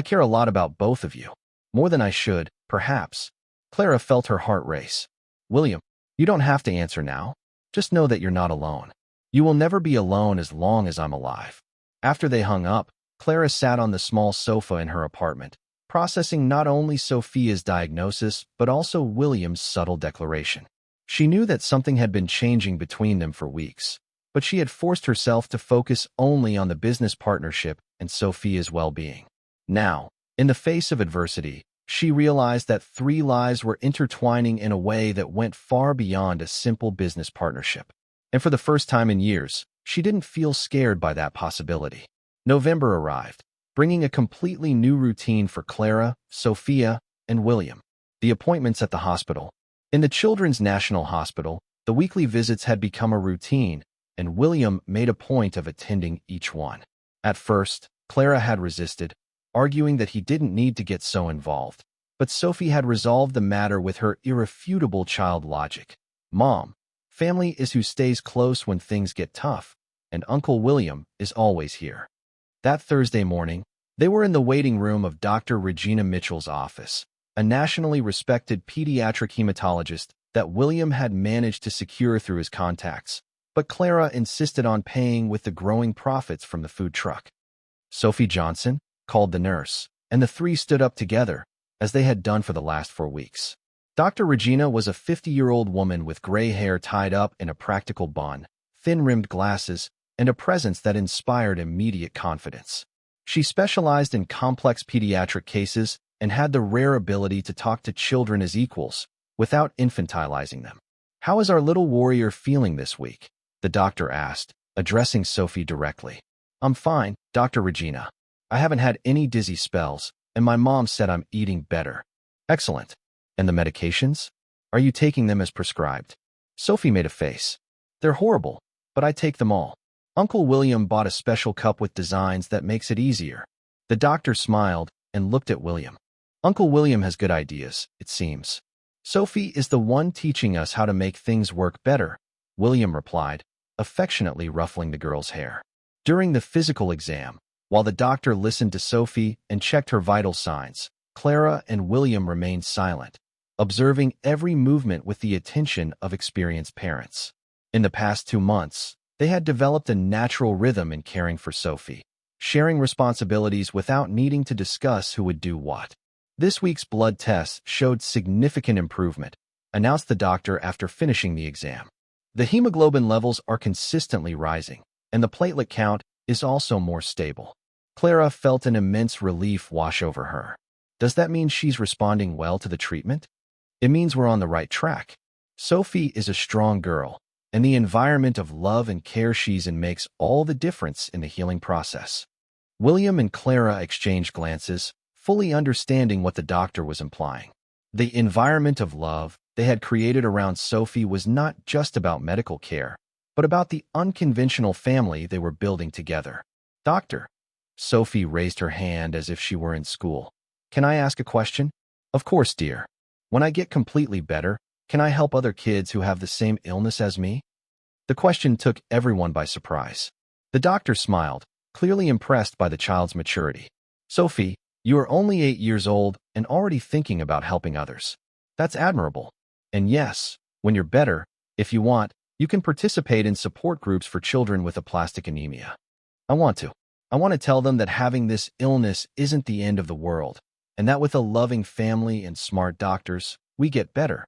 care a lot about both of you. More than I should, perhaps. Clara felt her heart race. William, you don't have to answer now. Just know that you're not alone. You will never be alone as long as I'm alive. After they hung up, Clara sat on the small sofa in her apartment, processing not only Sophia's diagnosis, but also William's subtle declaration. She knew that something had been changing between them for weeks, but she had forced herself to focus only on the business partnership and Sophia's well-being. Now, in the face of adversity, she realized that 3 lives were intertwining in a way that went far beyond a simple business partnership. And for the first time in years, she didn't feel scared by that possibility. November arrived, bringing a completely new routine for Clara, Sophia, and William. The appointments at the hospital. In the Children's National Hospital, the weekly visits had become a routine, and William made a point of attending each one. At first, Clara had resisted, arguing that he didn't need to get so involved. But Sophie had resolved the matter with her irrefutable child logic. Mom, family is who stays close when things get tough, and Uncle William is always here. That Thursday morning, they were in the waiting room of Dr. Regina Mitchell's office, a nationally respected pediatric hematologist that William had managed to secure through his contacts, but Clara insisted on paying with the growing profits from the food truck. Sophie Johnson, called the nurse, and the 3 stood up together, as they had done for the last 4 weeks. Dr. Regina was a 50-year-old woman with gray hair tied up in a practical bun, thin-rimmed glasses, and a presence that inspired immediate confidence. She specialized in complex pediatric cases and had the rare ability to talk to children as equals, without infantilizing them. "How is our little warrior feeling this week?" the doctor asked, addressing Sophie directly. "I'm fine, Dr. Regina. I haven't had any dizzy spells, and my mom said I'm eating better." "Excellent. And the medications? Are you taking them as prescribed?" Sophie made a face. "They're horrible, but I take them all. Uncle William bought a special cup with designs that makes it easier." The doctor smiled and looked at William. "Uncle William has good ideas, it seems." "Sophie is the one teaching us how to make things work better," William replied, affectionately ruffling the girl's hair. During the physical exam, while the doctor listened to Sophie and checked her vital signs, Clara and William remained silent, observing every movement with the attention of experienced parents. In the past 2 months, they had developed a natural rhythm in caring for Sophie, sharing responsibilities without needing to discuss who would do what. "This week's blood tests showed significant improvement," announced the doctor after finishing the exam. "The hemoglobin levels are consistently rising, and the platelet count is also more stable." Clara felt an immense relief wash over her. Does that mean she's responding well to the treatment? It means we're on the right track. Sophie is a strong girl, and the environment of love and care she's in makes all the difference in the healing process. William and Clara exchanged glances, fully understanding what the doctor was implying. The environment of love they had created around Sophie was not just about medical care, but about the unconventional family they were building together. "Doctor," Sophie raised her hand as if she were in school. "Can I ask a question?" "Of course, dear. When I get completely better, can I help other kids who have the same illness as me?" The question took everyone by surprise. The doctor smiled, clearly impressed by the child's maturity. "Sophie, you are only 8 years old and already thinking about helping others. That's admirable. And yes, when you're better, if you want, you can participate in support groups for children with aplastic anemia." I want to tell them that having this illness isn't the end of the world, and that with a loving family and smart doctors, we get better."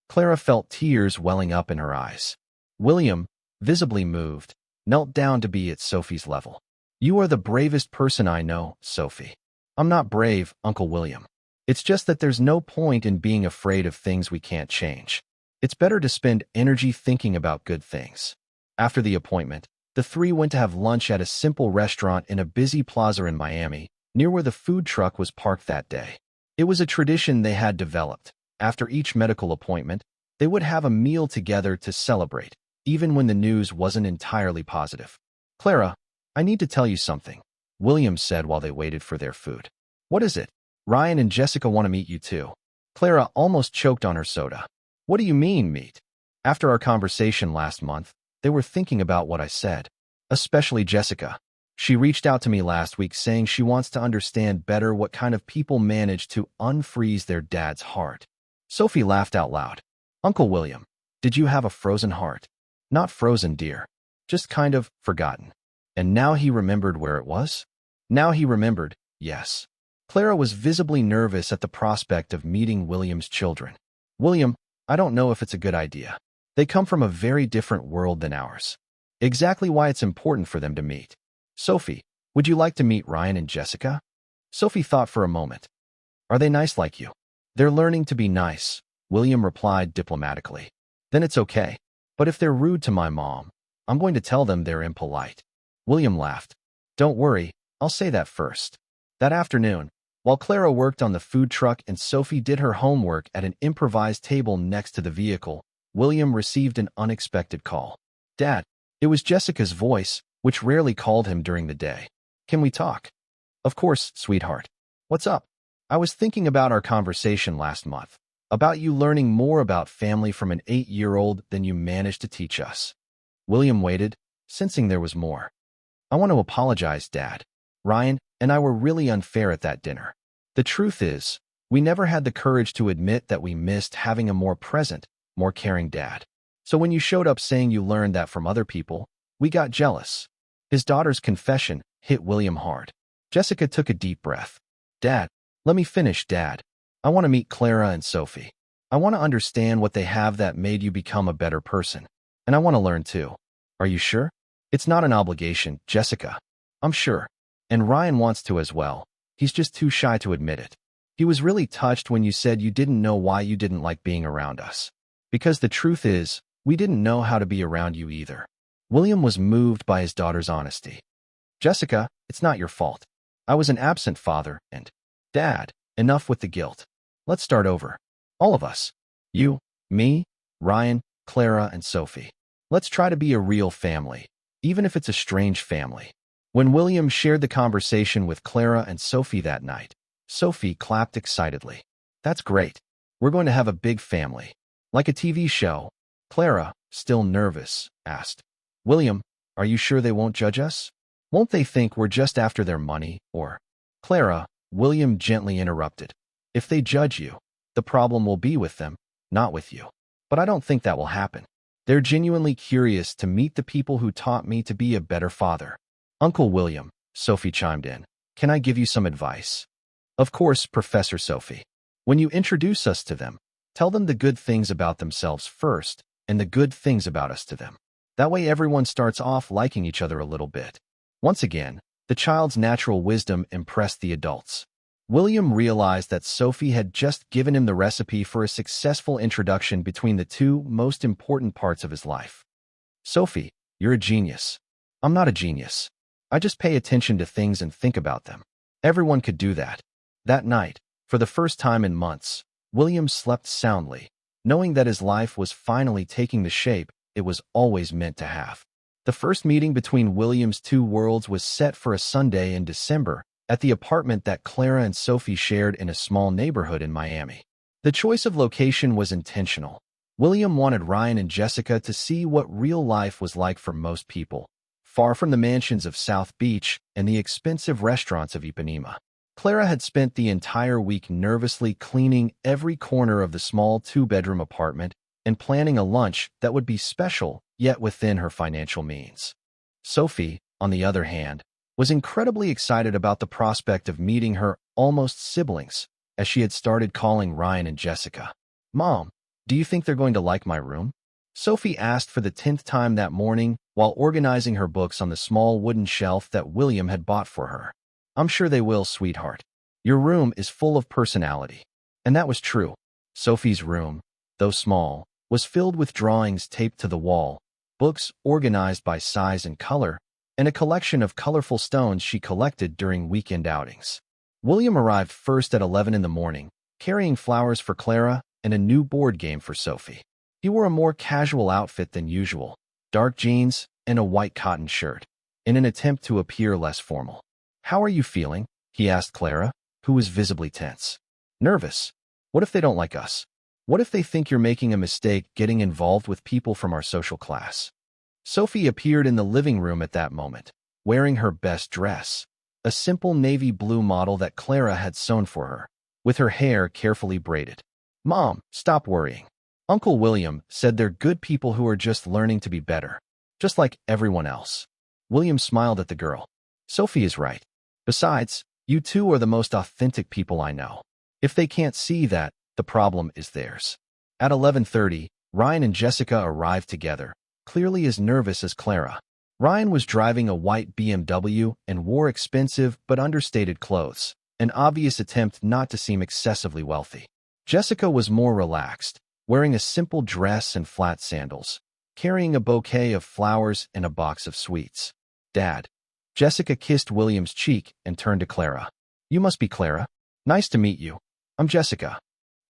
Clara felt tears welling up in her eyes. William, visibly moved, knelt down to be at Sophie's level. "You are the bravest person I know, Sophie." "I'm not brave, Uncle William. It's just that there's no point in being afraid of things we can't change. It's better to spend energy thinking about good things. After the appointment, the three went to have lunch at a simple restaurant in a busy plaza in Miami, near where the food truck was parked that day. It was a tradition they had developed. After each medical appointment, they would have a meal together to celebrate, even when the news wasn't entirely positive. "Clara, I need to tell you something," William said while they waited for their food. "What is it?" "Ryan and Jessica want to meet you too." Clara almost choked on her soda. "What do you mean, meet?" "After our conversation last month, they were thinking about what I said. Especially Jessica. She reached out to me last week saying she wants to understand better what kind of people manage to unfreeze their dad's heart." Sophie laughed out loud. "Uncle William, did you have a frozen heart?" "Not frozen, dear. Just kind of forgotten." And now he remembered where it was? Now he remembered, yes. Clara was visibly nervous at the prospect of meeting William's children. "William, I don't know if it's a good idea. They come from a very different world than ours. Exactly why it's important for them to meet. Sophie, would you like to meet Ryan and Jessica?" Sophie thought for a moment. "Are they nice like you?" "They're learning to be nice," William replied diplomatically. "Then it's okay. But if they're rude to my mom, I'm going to tell them they're impolite." William laughed. "Don't worry, I'll say that first." That afternoon, while Clara worked on the food truck and Sophie did her homework at an improvised table next to the vehicle, William received an unexpected call. "Dad." It was Jessica's voice, which rarely called him during the day. "Can we talk?" "Of course, sweetheart. What's up?" "I was thinking about our conversation last month, about you learning more about family from an 8-year-old than you managed to teach us." William waited, sensing there was more. "I want to apologize, Dad. Ryan and I were really unfair at that dinner. The truth is, we never had the courage to admit that we missed having a more present, more caring dad. So when you showed up saying you learned that from other people, we got jealous." His daughter's confession hit William hard. Jessica took a deep breath. "Dad, let me finish, Dad. I want to meet Clara and Sophie. I want to understand what they have that made you become a better person. And I want to learn too." "Are you sure?" "It's not an obligation, Jessica. I'm sure. And Ryan wants to as well. He's just too shy to admit it. He was really touched when you said you didn't know why you didn't like being around us. Because the truth is, we didn't know how to be around you either." William was moved by his daughter's honesty. "Jessica, it's not your fault. I was an absent father and—" "Dad, enough with the guilt. Let's start over. All of us. You, me, Ryan, Clara, and Sophie. Let's try to be a real family, even if it's a strange family." When William shared the conversation with Clara and Sophie that night, Sophie clapped excitedly. "That's great. We're going to have a big family. Like a TV show." Clara, still nervous, asked, "William, are you sure they won't judge us? Won't they think we're just after their money, or—" "Clara," William gently interrupted, "if they judge you, the problem will be with them, not with you. But I don't think that will happen. They're genuinely curious to meet the people who taught me to be a better father." "Uncle William," Sophie chimed in, "can I give you some advice?" "Of course, Professor Sophie. When you introduce us to them, tell them the good things about themselves first and the good things about us to them. That way everyone starts off liking each other a little bit." Once again, the child's natural wisdom impressed the adults. William realized that Sophie had just given him the recipe for a successful introduction between the two most important parts of his life. "Sophie, you're a genius." "I'm not a genius. I just pay attention to things and think about them." Everyone could do that. That night, for the first time in months, William slept soundly, knowing that his life was finally taking the shape it was always meant to have. The first meeting between William's two worlds was set for a Sunday in December at the apartment that Clara and Sophie shared in a small neighborhood in Miami. The choice of location was intentional. William wanted Ryan and Jessica to see what real life was like for most people, far from the mansions of South Beach and the expensive restaurants of Ipanema. Clara had spent the entire week nervously cleaning every corner of the small 2-bedroom apartment and planning a lunch that would be special, yet within her financial means. Sophie, on the other hand, was incredibly excited about the prospect of meeting her almost siblings, as she had started calling Ryan and Jessica. "Mom, do you think they're going to like my room?" Sophie asked for the 10th time that morning while organizing her books on the small wooden shelf that William had bought for her. "I'm sure they will, sweetheart. Your room is full of personality." And that was true. Sophie's room, though small, was filled with drawings taped to the wall, books organized by size and color, and a collection of colorful stones she collected during weekend outings. William arrived first at 11 in the morning, carrying flowers for Clara and a new board game for Sophie. He wore a more casual outfit than usual, dark jeans and a white cotton shirt, in an attempt to appear less formal. "How are you feeling?" he asked Clara, who was visibly tense. "Nervous. What if they don't like us? What if they think you're making a mistake getting involved with people from our social class?" Sophie appeared in the living room at that moment, wearing her best dress, a simple navy blue model that Clara had sewn for her, with her hair carefully braided. "Mom, stop worrying. Uncle William said they're good people who are just learning to be better, just like everyone else." William smiled at the girl. "Sophie is right. Besides, you two are the most authentic people I know. If they can't see that, the problem is theirs." At 11:30, Ryan and Jessica arrived together, clearly as nervous as Clara. Ryan was driving a white BMW and wore expensive but understated clothes, an obvious attempt not to seem excessively wealthy. Jessica was more relaxed, wearing a simple dress and flat sandals, carrying a bouquet of flowers and a box of sweets. "Dad." Jessica kissed William's cheek and turned to Clara. "You must be Clara. Nice to meet you. I'm Jessica."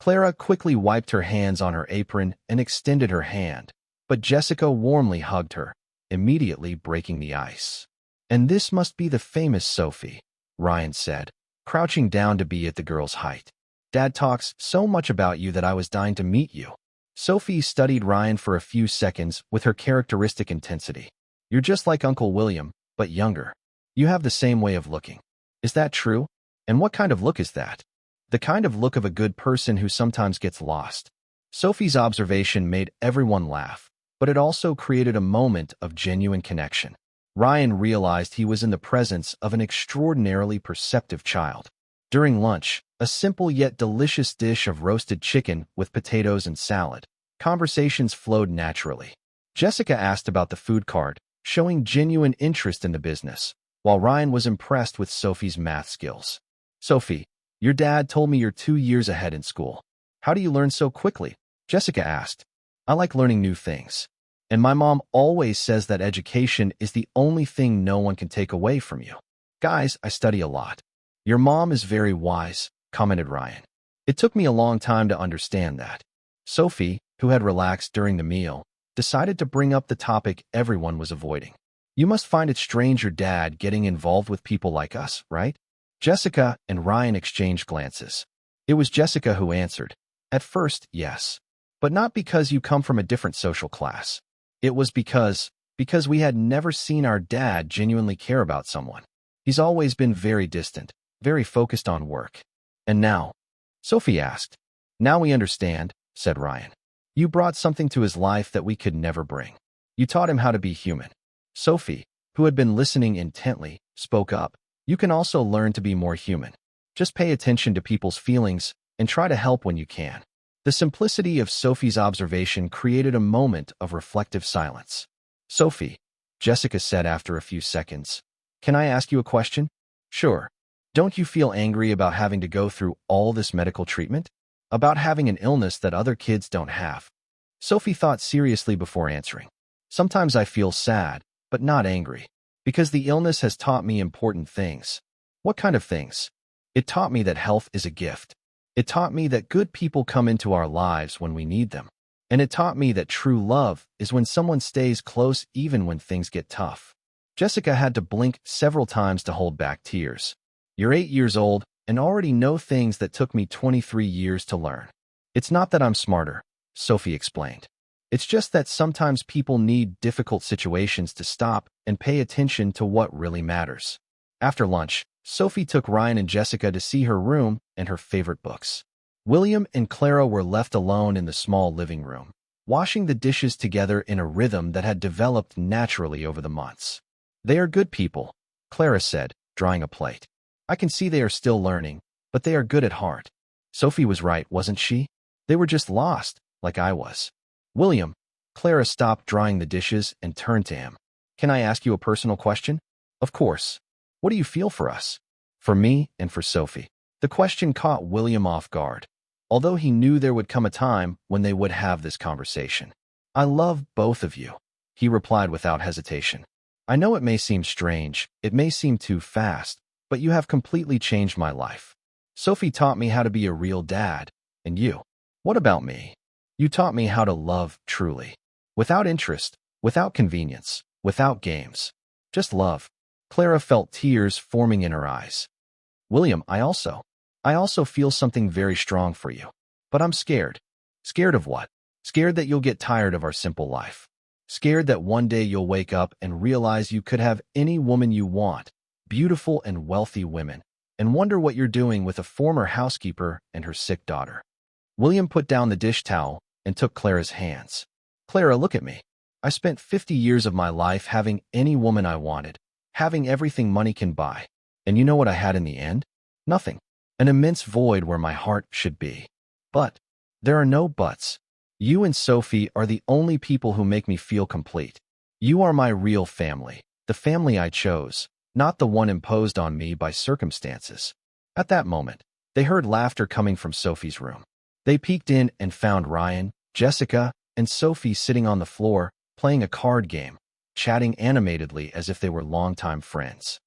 Clara quickly wiped her hands on her apron and extended her hand, but Jessica warmly hugged her, immediately breaking the ice. "And this must be the famous Sophie," Ryan said, crouching down to be at the girl's height. "Dad talks so much about you that I was dying to meet you." Sophie studied Ryan for a few seconds with her characteristic intensity. "You're just like Uncle William, but younger. You have the same way of looking. Is that true? And what kind of look is that?" "The kind of look of a good person who sometimes gets lost." Sophie's observation made everyone laugh, but it also created a moment of genuine connection. Ryan realized he was in the presence of an extraordinarily perceptive child. During lunch, a simple yet delicious dish of roasted chicken with potatoes and salad, conversations flowed naturally. Jessica asked about the food cart, showing genuine interest in the business, while Ryan was impressed with Sophie's math skills. "Sophie, your dad told me you're 2 years ahead in school. How do you learn so quickly?" Jessica asked. "I like learning new things. And my mom always says that education is the only thing no one can take away from you. Guys, I study a lot." "Your mom is very wise," commented Ryan. "It took me a long time to understand that." Sophie, who had relaxed during the meal, decided to bring up the topic everyone was avoiding. "You must find it strange your dad getting involved with people like us, right?" Jessica and Ryan exchanged glances. It was Jessica who answered. "At first, yes. But not because you come from a different social class. It was because we had never seen our dad genuinely care about someone. He's always been very distant, very focused on work." "And now?" Sophie asked. "Now we understand," said Ryan. "You brought something to his life that we could never bring. You taught him how to be human." Sophie, who had been listening intently, spoke up. "You can also learn to be more human. Just pay attention to people's feelings and try to help when you can." The simplicity of Sophie's observation created a moment of reflective silence. "Sophie," Jessica said after a few seconds, "can I ask you a question?" "Sure. Don't you feel angry about having to go through all this medical treatment? About having an illness that other kids don't have?" Sophie thought seriously before answering. "Sometimes I feel sad, but not angry, because the illness has taught me important things." "What kind of things?" "It taught me that health is a gift. It taught me that good people come into our lives when we need them. And it taught me that true love is when someone stays close even when things get tough." Jessica had to blink several times to hold back tears. "You're 8 years old and already know things that took me 23 years to learn." "It's not that I'm smarter," Sophie explained. "It's just that sometimes people need difficult situations to stop and pay attention to what really matters." After lunch, Sophie took Ryan and Jessica to see her room and her favorite books. William and Clara were left alone in the small living room, washing the dishes together in a rhythm that had developed naturally over the months. "They are good people," Clara said, drying a plate. "I can see they are still learning, but they are good at heart." Sophie was right, wasn't she? They were just lost, like I was. "William," Clara stopped drying the dishes and turned to him. "Can I ask you a personal question?" "Of course. What do you feel for us?" "For me and for Sophie." The question caught William off guard. although he knew there would come a time when they would have this conversation. "I love both of you," he replied without hesitation. "I know it may seem strange, it may seem too fast, but you have completely changed my life. Sophie taught me how to be a real dad, and you. What about me? You taught me how to love truly. Without interest, without convenience, without games. Just love." Clara felt tears forming in her eyes. "William, I also feel something very strong for you. But I'm scared." "Scared of what?" "Scared that you'll get tired of our simple life. Scared that one day you'll wake up and realize you could have any woman you want, beautiful and wealthy women, and wonder what you're doing with a former housekeeper and her sick daughter." William put down the dish towel and took Clara's hands. "Clara, look at me. I spent 50 years of my life having any woman I wanted, having everything money can buy. And you know what I had in the end? Nothing. An immense void where my heart should be. But there are no buts. You and Sophie are the only people who make me feel complete. You are my real family, the family I chose, not the one imposed on me by circumstances." At that moment, they heard laughter coming from Sophie's room. They peeked in and found Ryan, Jessica, and Sophie sitting on the floor, playing a card game, chatting animatedly as if they were longtime friends.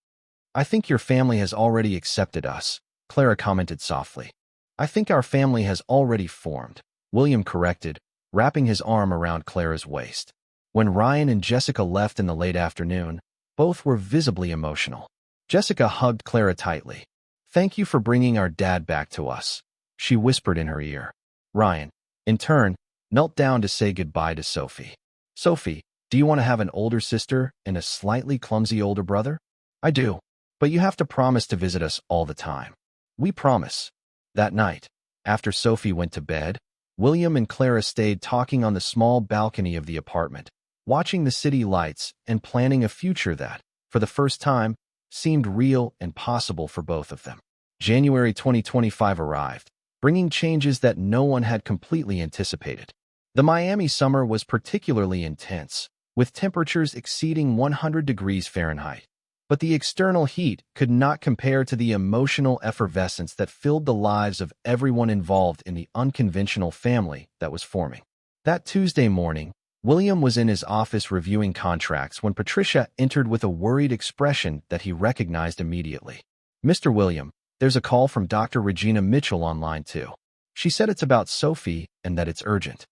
"I think your family has already accepted us," Clara commented softly. "I think our family has already formed," William corrected, wrapping his arm around Clara's waist. When Ryan and Jessica left in the late afternoon, both were visibly emotional. Jessica hugged Clara tightly. "Thank you for bringing our dad back to us," she whispered in her ear. Ryan, in turn, knelt down to say goodbye to Sophie. "Sophie, do you want to have an older sister and a slightly clumsy older brother?" "I do. But you have to promise to visit us all the time." "We promise." That night, after Sophie went to bed, William and Clara stayed talking on the small balcony of the apartment, watching the city lights and planning a future that, for the first time, seemed real and possible for both of them. January 2025 arrived, bringing changes that no one had completely anticipated. The Miami summer was particularly intense, with temperatures exceeding 100 degrees Fahrenheit. But the external heat could not compare to the emotional effervescence that filled the lives of everyone involved in the unconventional family that was forming. That Tuesday morning, William was in his office reviewing contracts when Patricia entered with a worried expression that he recognized immediately. "Mr. William, there's a call from Dr. Regina Mitchell on line 2. She said it's about Sophie and that it's urgent."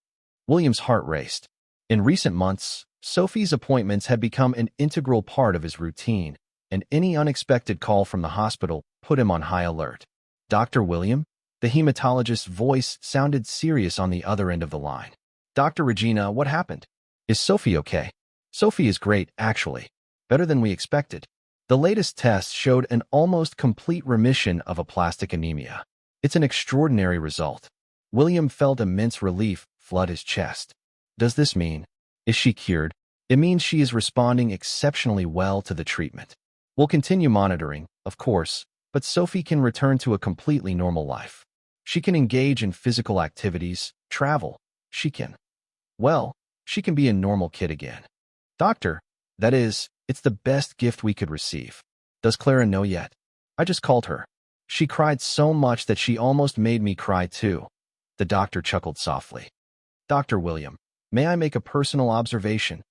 William's heart raced. In recent months, Sophie's appointments had become an integral part of his routine, and any unexpected call from the hospital put him on high alert. "Dr. William?" The hematologist's voice sounded serious on the other end of the line. "Dr. Regina, what happened? Is Sophie okay?" "Sophie is great, actually. Better than we expected. The latest tests showed an almost complete remission of aplastic anemia. It's an extraordinary result." William felt immense relief flood his chest. "Does this mean? Is she cured?" "It means she is responding exceptionally well to the treatment. We'll continue monitoring, of course, but Sophie can return to a completely normal life. She can engage in physical activities, travel. She can be a normal kid again." "Doctor, that is, it's the best gift we could receive. Does Clara know yet?" "I just called her. She cried so much that she almost made me cry too." The doctor chuckled softly. "Dr. William, may I make a personal observation?"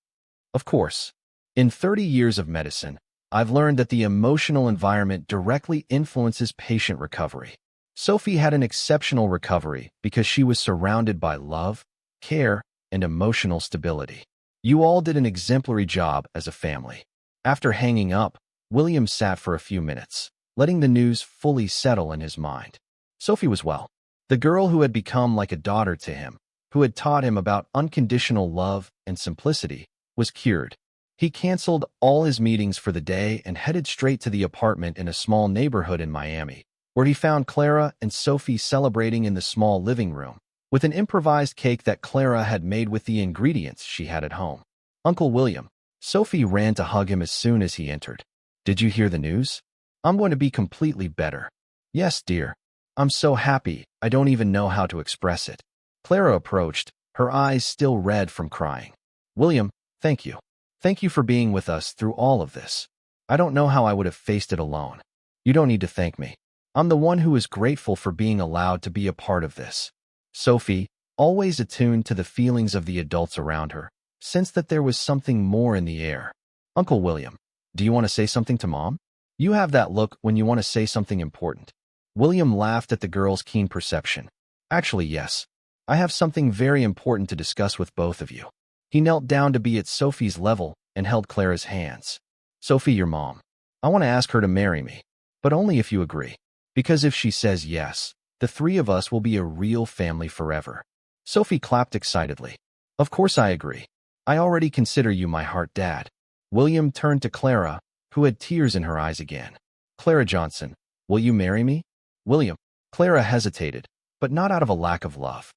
"Of course. In 30 years of medicine, I've learned that the emotional environment directly influences patient recovery. Sophie had an exceptional recovery because she was surrounded by love, care, and emotional stability. You all did an exemplary job as a family." After hanging up, William sat for a few minutes, letting the news fully settle in his mind. Sophie was well. The girl who had become like a daughter to him, who had taught him about unconditional love and simplicity, was cured. He canceled all his meetings for the day and headed straight to the apartment in a small neighborhood in Miami, where he found Clara and Sophie celebrating in the small living room, with an improvised cake that Clara had made with the ingredients she had at home. "Uncle William." Sophie ran to hug him as soon as he entered. "Did you hear the news? I'm going to be completely better." "Yes, dear. I'm so happy, I don't even know how to express it." Clara approached, her eyes still red from crying. "William, thank you. Thank you for being with us through all of this. I don't know how I would have faced it alone." "You don't need to thank me. I'm the one who is grateful for being allowed to be a part of this. Sophie, always attuned to the feelings of the adults around her, sensed that there was something more in the air. Uncle William, do you want to say something to Mom? You have that look when you want to say something important. William laughed at the girl's keen perception. Actually, yes. I have something very important to discuss with both of you. He knelt down to be at Sophie's level and held Clara's hands. Sophie, your mom. I want to ask her to marry me, but only if you agree. Because if she says yes, the three of us will be a real family forever. Sophie clapped excitedly. Of course I agree. I already consider you my heart dad. William turned to Clara, who had tears in her eyes again. Clara Johnson, will you marry me? William. Clara hesitated, but not out of a lack of love.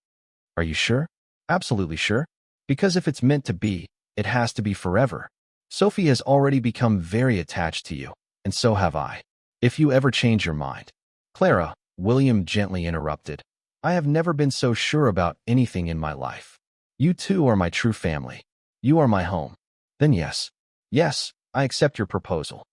Are you sure? Absolutely sure. Because if it's meant to be, it has to be forever. Sophie has already become very attached to you, and so have I. If you ever change your mind. Clara, William gently interrupted. I have never been so sure about anything in my life. You two are my true family. You are my home. Then yes. Yes, I accept your proposal.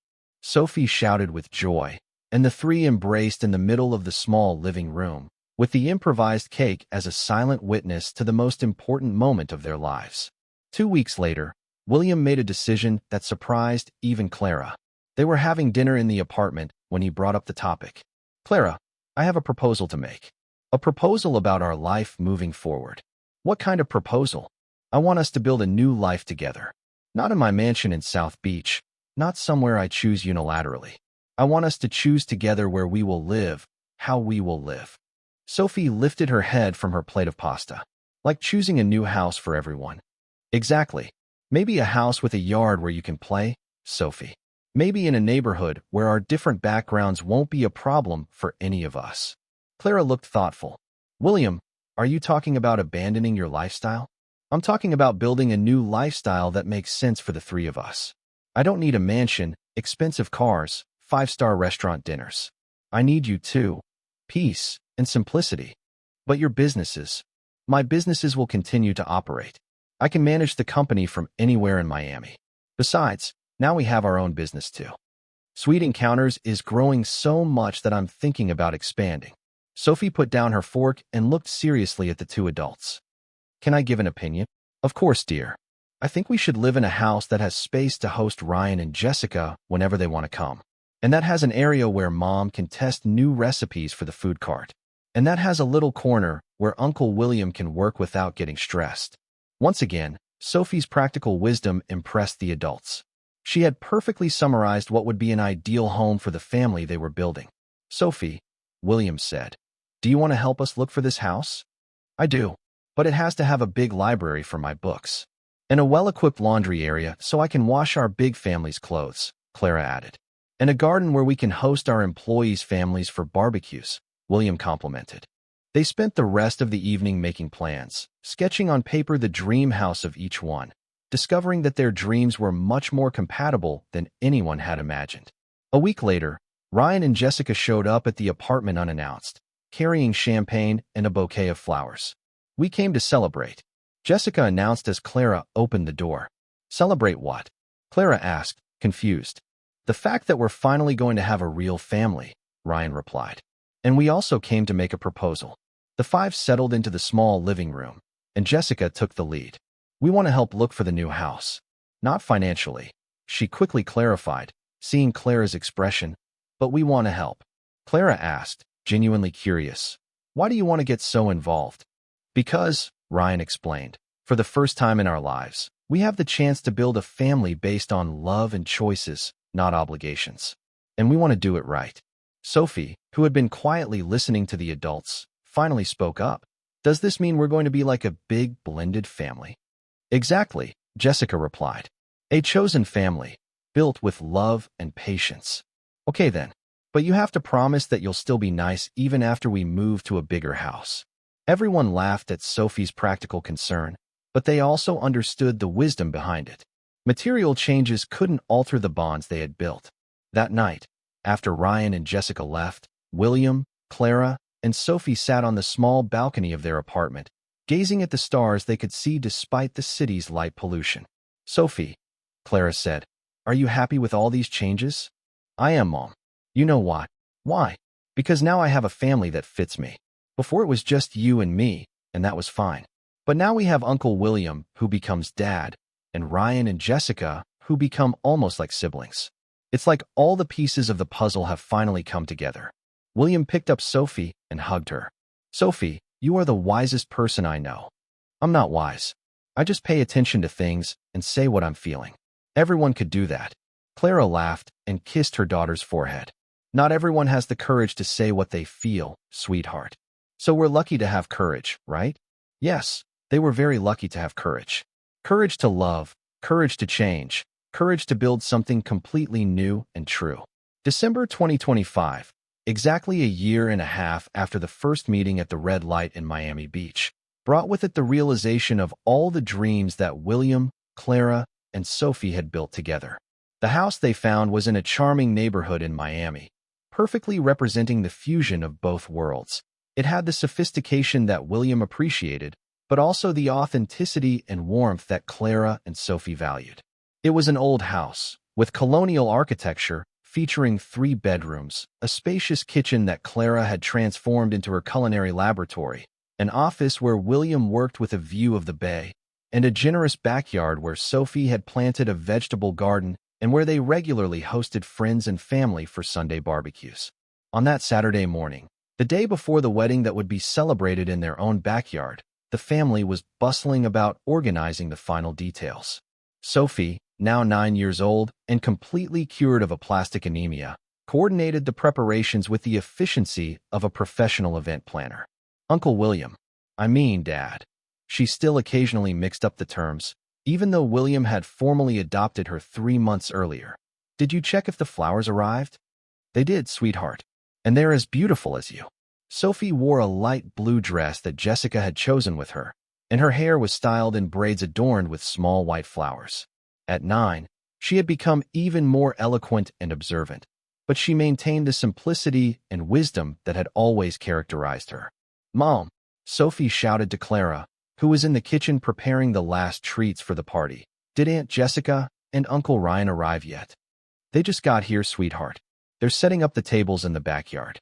Sophie shouted with joy, and the three embraced in the middle of the small living room, with the improvised cake as a silent witness to the most important moment of their lives. 2 weeks later, William made a decision that surprised even Clara. They were having dinner in the apartment when he brought up the topic. Clara, I have a proposal to make. A proposal about our life moving forward. What kind of proposal? I want us to build a new life together. Not in my mansion in South Beach, not somewhere I choose unilaterally. I want us to choose together where we will live, how we will live. Sophie lifted her head from her plate of pasta. Like choosing a new house for everyone. Exactly. Maybe a house with a yard where you can play, Sophie. Maybe in a neighborhood where our different backgrounds won't be a problem for any of us. Clara looked thoughtful. William, are you talking about abandoning your lifestyle? I'm talking about building a new lifestyle that makes sense for the three of us. I don't need a mansion, expensive cars, 5-star restaurant dinners. I need you too. Peace and simplicity. But your businesses. My businesses will continue to operate. I can manage the company from anywhere in Miami. Besides, now we have our own business too. Sweet Encounters is growing so much that I'm thinking about expanding. Sophie put down her fork and looked seriously at the two adults. Can I give an opinion? Of course, dear. I think we should live in a house that has space to host Ryan and Jessica whenever they want to come. And that has an area where Mom can test new recipes for the food cart. And that has a little corner where Uncle William can work without getting stressed. Once again, Sophie's practical wisdom impressed the adults. She had perfectly summarized what would be an ideal home for the family they were building. Sophie, William said, do you want to help us look for this house? I do, but it has to have a big library for my books. And a well-equipped laundry area so I can wash our big family's clothes, Clara added. And a garden where we can host our employees' families for barbecues, William complimented. They spent the rest of the evening making plans, sketching on paper the dream house of each one, discovering that their dreams were much more compatible than anyone had imagined. A week later, Ryan and Jessica showed up at the apartment unannounced, carrying champagne and a bouquet of flowers. We came to celebrate, Jessica announced as Clara opened the door. Celebrate what? Clara asked, confused. The fact that we're finally going to have a real family, Ryan replied. And we also came to make a proposal. The five settled into the small living room, and Jessica took the lead. We want to help look for the new house. Not financially, she quickly clarified, seeing Clara's expression, but we want to help. Clara asked, genuinely curious. Why do you want to get so involved? Because, Ryan explained, for the first time in our lives, we have the chance to build a family based on love and choices, not obligations. And we want to do it right. Sophie, who had been quietly listening to the adults, finally spoke up. Does this mean we're going to be like a big blended family? Exactly, Jessica replied. A chosen family, built with love and patience. Okay then, but you have to promise that you'll still be nice even after we move to a bigger house. Everyone laughed at Sophie's practical concern, but they also understood the wisdom behind it. Material changes couldn't alter the bonds they had built. That night, after Ryan and Jessica left, William, Clara, and Sophie sat on the small balcony of their apartment, gazing at the stars they could see despite the city's light pollution. Sophie, Clara said, are you happy with all these changes? I am, Mom. You know what? Why? Because now I have a family that fits me. Before it was just you and me, and that was fine. But now we have Uncle William, who becomes Dad, and Ryan and Jessica, who become almost like siblings. It's like all the pieces of the puzzle have finally come together. William picked up Sophie and hugged her. Sophie, you are the wisest person I know. I'm not wise. I just pay attention to things and say what I'm feeling. Everyone could do that. Clara laughed and kissed her daughter's forehead. Not everyone has the courage to say what they feel, sweetheart. So we're lucky to have courage, right? Yes, they were very lucky to have courage. Courage to love, courage to change, courage to build something completely new and true. December 2025, exactly a year and a half after the first meeting at the red light in Miami Beach, brought with it the realization of all the dreams that William, Clara, and Sophie had built together. The house they found was in a charming neighborhood in Miami, perfectly representing the fusion of both worlds. It had the sophistication that William appreciated, but also the authenticity and warmth that Clara and Sophie valued. It was an old house, with colonial architecture, featuring 3 bedrooms, a spacious kitchen that Clara had transformed into her culinary laboratory, an office where William worked with a view of the bay, and a generous backyard where Sophie had planted a vegetable garden and where they regularly hosted friends and family for Sunday barbecues. On that Saturday morning, the day before the wedding that would be celebrated in their own backyard, the family was bustling about organizing the final details. Sophie, now 9 years old and completely cured of aplastic anemia, coordinated the preparations with the efficiency of a professional event planner. Uncle William, Dad. She still occasionally mixed up the terms, even though William had formally adopted her 3 months earlier. Did you check if the flowers arrived? They did, sweetheart. And they're as beautiful as you. Sophie wore a light blue dress that Jessica had chosen with her, and her hair was styled in braids adorned with small white flowers. At 9, she had become even more eloquent and observant, but she maintained the simplicity and wisdom that had always characterized her. Mom, Sophie shouted to Clara, who was in the kitchen preparing the last treats for the party. Did Aunt Jessica and Uncle Ryan arrive yet? They just got here, sweetheart. They're setting up the tables in the backyard.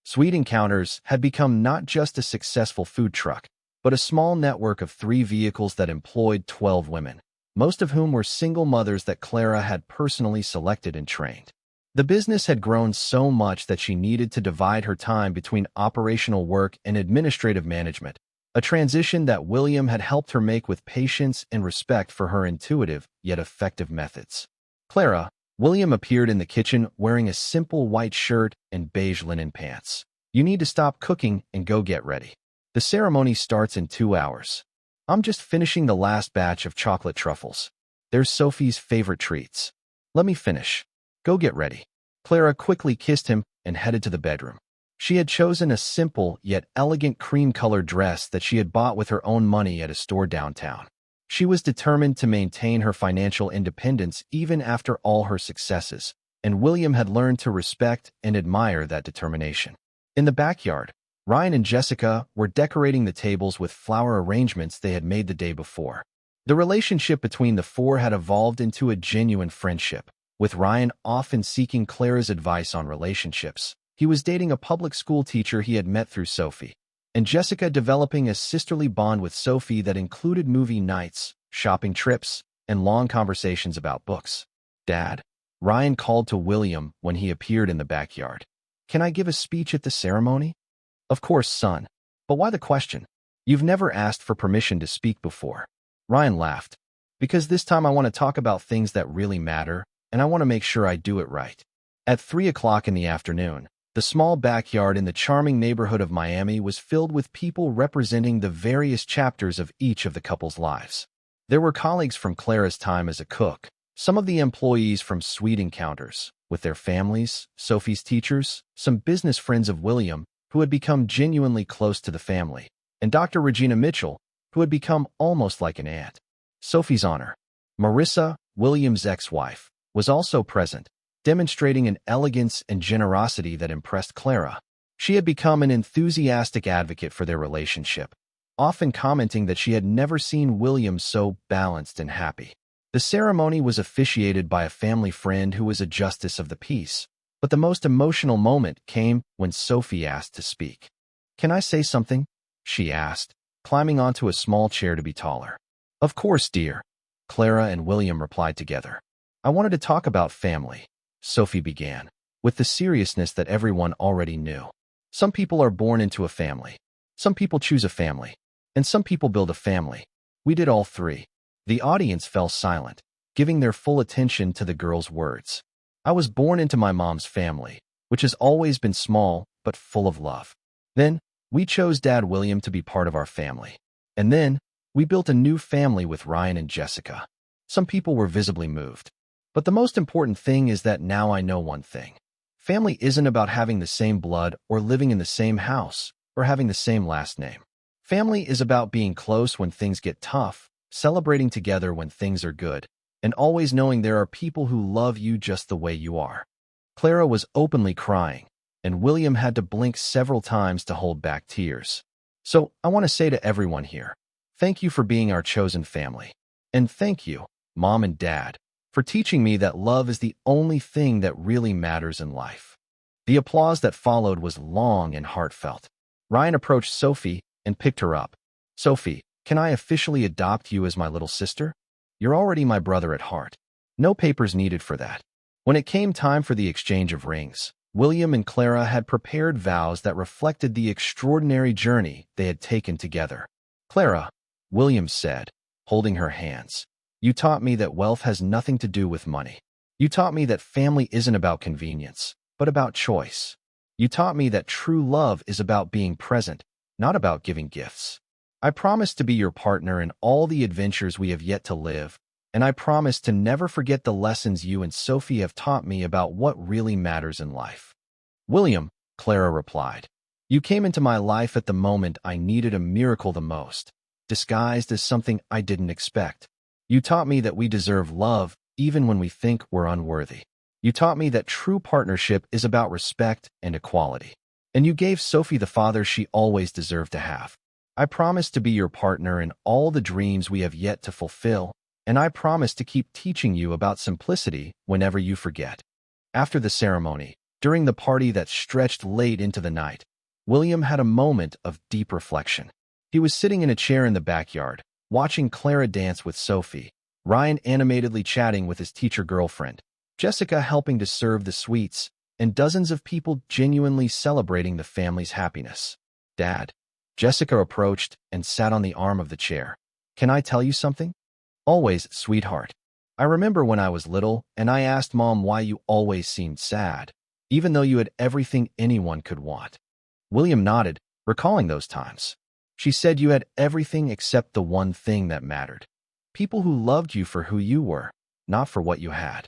Sweet Encounters had become not just a successful food truck, but a small network of 3 vehicles that employed 12 women, most of whom were single mothers that Clara had personally selected and trained. The business had grown so much that she needed to divide her time between operational work and administrative management, a transition that William had helped her make with patience and respect for her intuitive yet effective methods. Clara, William appeared in the kitchen wearing a simple white shirt and beige linen pants. You need to stop cooking and go get ready. The ceremony starts in 2 hours. I'm just finishing the last batch of chocolate truffles. They're Sophie's favorite treats. Let me finish. Go get ready. Clara quickly kissed him and headed to the bedroom. She had chosen a simple yet elegant cream-colored dress that she had bought with her own money at a store downtown. She was determined to maintain her financial independence even after all her successes, and William had learned to respect and admire that determination. In the backyard, Ryan and Jessica were decorating the tables with flower arrangements they had made the day before. The relationship between the 4 had evolved into a genuine friendship, with Ryan often seeking Clara's advice on relationships. He was dating a public school teacher he had met through Sophie, and Jessica developing a sisterly bond with Sophie that included movie nights, shopping trips, and long conversations about books. Dad, Ryan called to William when he appeared in the backyard. Can I give a speech at the ceremony? Of course, son. But why the question? You've never asked for permission to speak before. Ryan laughed. Because this time I want to talk about things that really matter, and I want to make sure I do it right. At 3 o'clock in the afternoon, the small backyard in the charming neighborhood of Miami was filled with people representing the various chapters of each of the couple's lives. There were colleagues from Clara's time as a cook, some of the employees from Sweet Encounters, with their families, Sophie's teachers, some business friends of William, who had become genuinely close to the family, and Dr. Regina Mitchell, who had become almost like an aunt. Sophie's honor, Marissa, William's ex-wife, was also present, demonstrating an elegance and generosity that impressed Clara. She had become an enthusiastic advocate for their relationship, often commenting that she had never seen William so balanced and happy. The ceremony was officiated by a family friend who was a justice of the peace, But the most emotional moment came when Sophie asked to speak. "Can I say something?" she asked, climbing onto a small chair to be taller. "Of course, dear," Clara and William replied together. "I wanted to talk about family," Sophie began, with the seriousness that everyone already knew. "Some people are born into a family. Some people choose a family. And some people build a family. We did all three." The audience fell silent, giving their full attention to the girl's words. "I was born into my mom's family, which has always been small but full of love. Then, we chose Dad William to be part of our family. And then, we built a new family with Ryan and Jessica." Some people were visibly moved. "But the most important thing is that now I know one thing. Family isn't about having the same blood or living in the same house or having the same last name. Family is about being close when things get tough, celebrating together when things are good, and always knowing there are people who love you just the way you are." Clara was openly crying, and William had to blink several times to hold back tears. "So, I want to say to everyone here, thank you for being our chosen family. And thank you, Mom and Dad, for teaching me that love is the only thing that really matters in life." The applause that followed was long and heartfelt. Ryan approached Sophie and picked her up. "Sophie, can I officially adopt you as my little sister? You're already my brother at heart. No papers needed for that." When it came time for the exchange of rings, William and Clara had prepared vows that reflected the extraordinary journey they had taken together. "Clara," William said, holding her hands, "you taught me that wealth has nothing to do with money. You taught me that family isn't about convenience, but about choice. You taught me that true love is about being present, not about giving gifts. I promise to be your partner in all the adventures we have yet to live, and I promise to never forget the lessons you and Sophie have taught me about what really matters in life." "William," Clara replied, "you came into my life at the moment I needed a miracle the most, disguised as something I didn't expect. You taught me that we deserve love even when we think we're unworthy. You taught me that true partnership is about respect and equality. And you gave Sophie the father she always deserved to have. I promise to be your partner in all the dreams we have yet to fulfill, and I promise to keep teaching you about simplicity whenever you forget." After the ceremony, during the party that stretched late into the night, William had a moment of deep reflection. He was sitting in a chair in the backyard, watching Clara dance with Sophie, Ryan animatedly chatting with his teacher girlfriend, Jessica helping to serve the sweets, and dozens of people genuinely celebrating the family's happiness. "Dad," Jessica approached and sat on the arm of the chair. "Can I tell you something?" "Always, sweetheart. I remember when I was little and I asked Mom why you always seemed sad, even though you had everything anyone could want." William nodded, recalling those times. "She said you had everything except the one thing that mattered. People who loved you for who you were, not for what you had.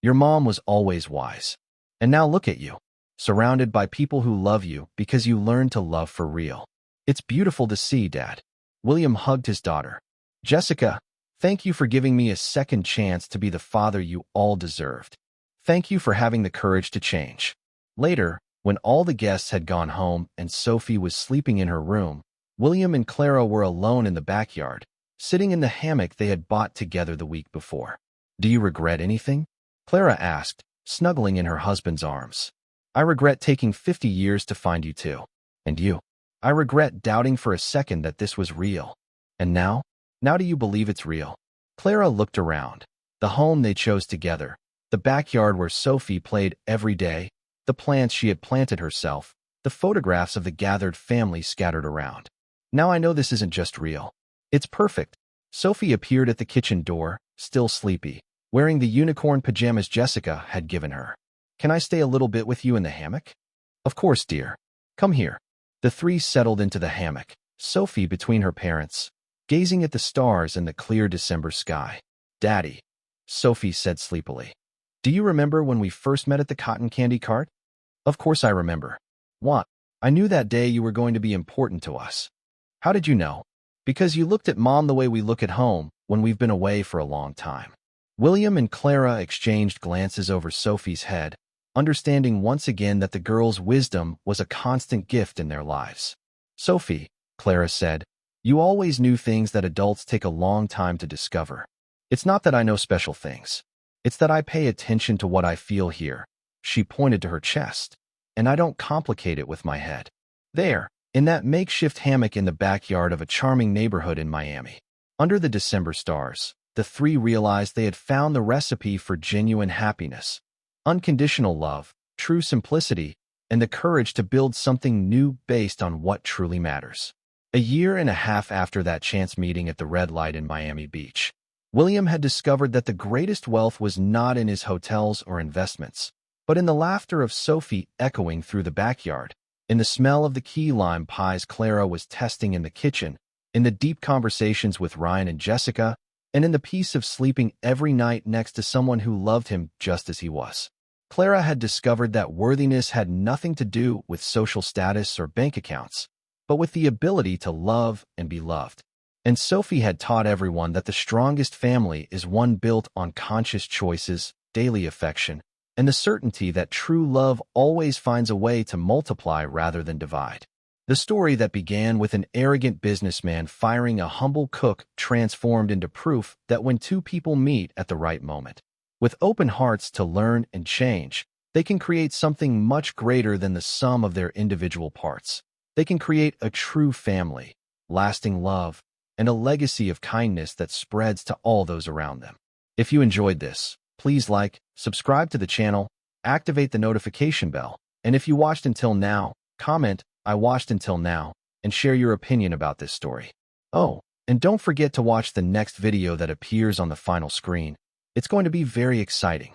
Your mom was always wise. And now look at you, surrounded by people who love you because you learned to love for real. It's beautiful to see, Dad." William hugged his daughter. "Jessica, thank you for giving me a second chance to be the father you all deserved. Thank you for having the courage to change." Later, when all the guests had gone home and Sophie was sleeping in her room, William and Clara were alone in the backyard, sitting in the hammock they had bought together the week before. "Do you regret anything?" Clara asked, snuggling in her husband's arms. "I regret taking 50 years to find you too. And you? I regret doubting for a second that this was real. And now? Now do you believe it's real?" Clara looked around. The home they chose together, the backyard where Sophie played every day, the plants she had planted herself, the photographs of the gathered family scattered around. "Now I know this isn't just real. It's perfect." Sophie appeared at the kitchen door, still sleepy, wearing the unicorn pajamas Jessica had given her. "Can I stay a little bit with you in the hammock?" "Of course, dear. Come here." The three settled into the hammock, Sophie between her parents, gazing at the stars in the clear December sky. "Daddy," Sophie said sleepily, "do you remember when we first met at the cotton candy cart?" "Of course I remember. What? I knew that day you were going to be important to us." "How did you know?" "Because you looked at Mom the way we look at home when we've been away for a long time." William and Clara exchanged glances over Sophie's head, understanding once again that the girl's wisdom was a constant gift in their lives. "Sophie," Clara said, "you always knew things that adults take a long time to discover. It's not that I know special things. It's that I pay attention to what I feel here, She pointed to her chest. And I don't complicate it with my head. There, in that makeshift hammock in the backyard of a charming neighborhood in Miami. Under the December stars, the three realized they had found the recipe for genuine happiness. Unconditional love, true simplicity, and the courage to build something new based on what truly matters. A year and a half after that chance meeting at the red light in Miami Beach, William had discovered that the greatest wealth was not in his hotels or investments, but in the laughter of Sophie echoing through the backyard, in the smell of the key lime pies Clara was testing in the kitchen, in the deep conversations with Ryan and Jessica, and in the peace of sleeping every night next to someone who loved him just as he was. Clara had discovered that worthiness had nothing to do with social status or bank accounts, but with the ability to love and be loved. And Sophie had taught everyone that the strongest family is one built on conscious choices, daily affection, and the certainty that true love always finds a way to multiply rather than divide. The story that began with an arrogant businessman firing a humble cook transformed into proof that when two people meet at the right moment, with open hearts to learn and change, they can create something much greater than the sum of their individual parts. They can create a true family, lasting love, and a legacy of kindness that spreads to all those around them. If you enjoyed this, please like, subscribe to the channel, activate the notification bell, and if you watched until now, comment, "I watched until now," and share your opinion about this story. Oh, and don't forget to watch the next video that appears on the final screen. It's going to be very exciting.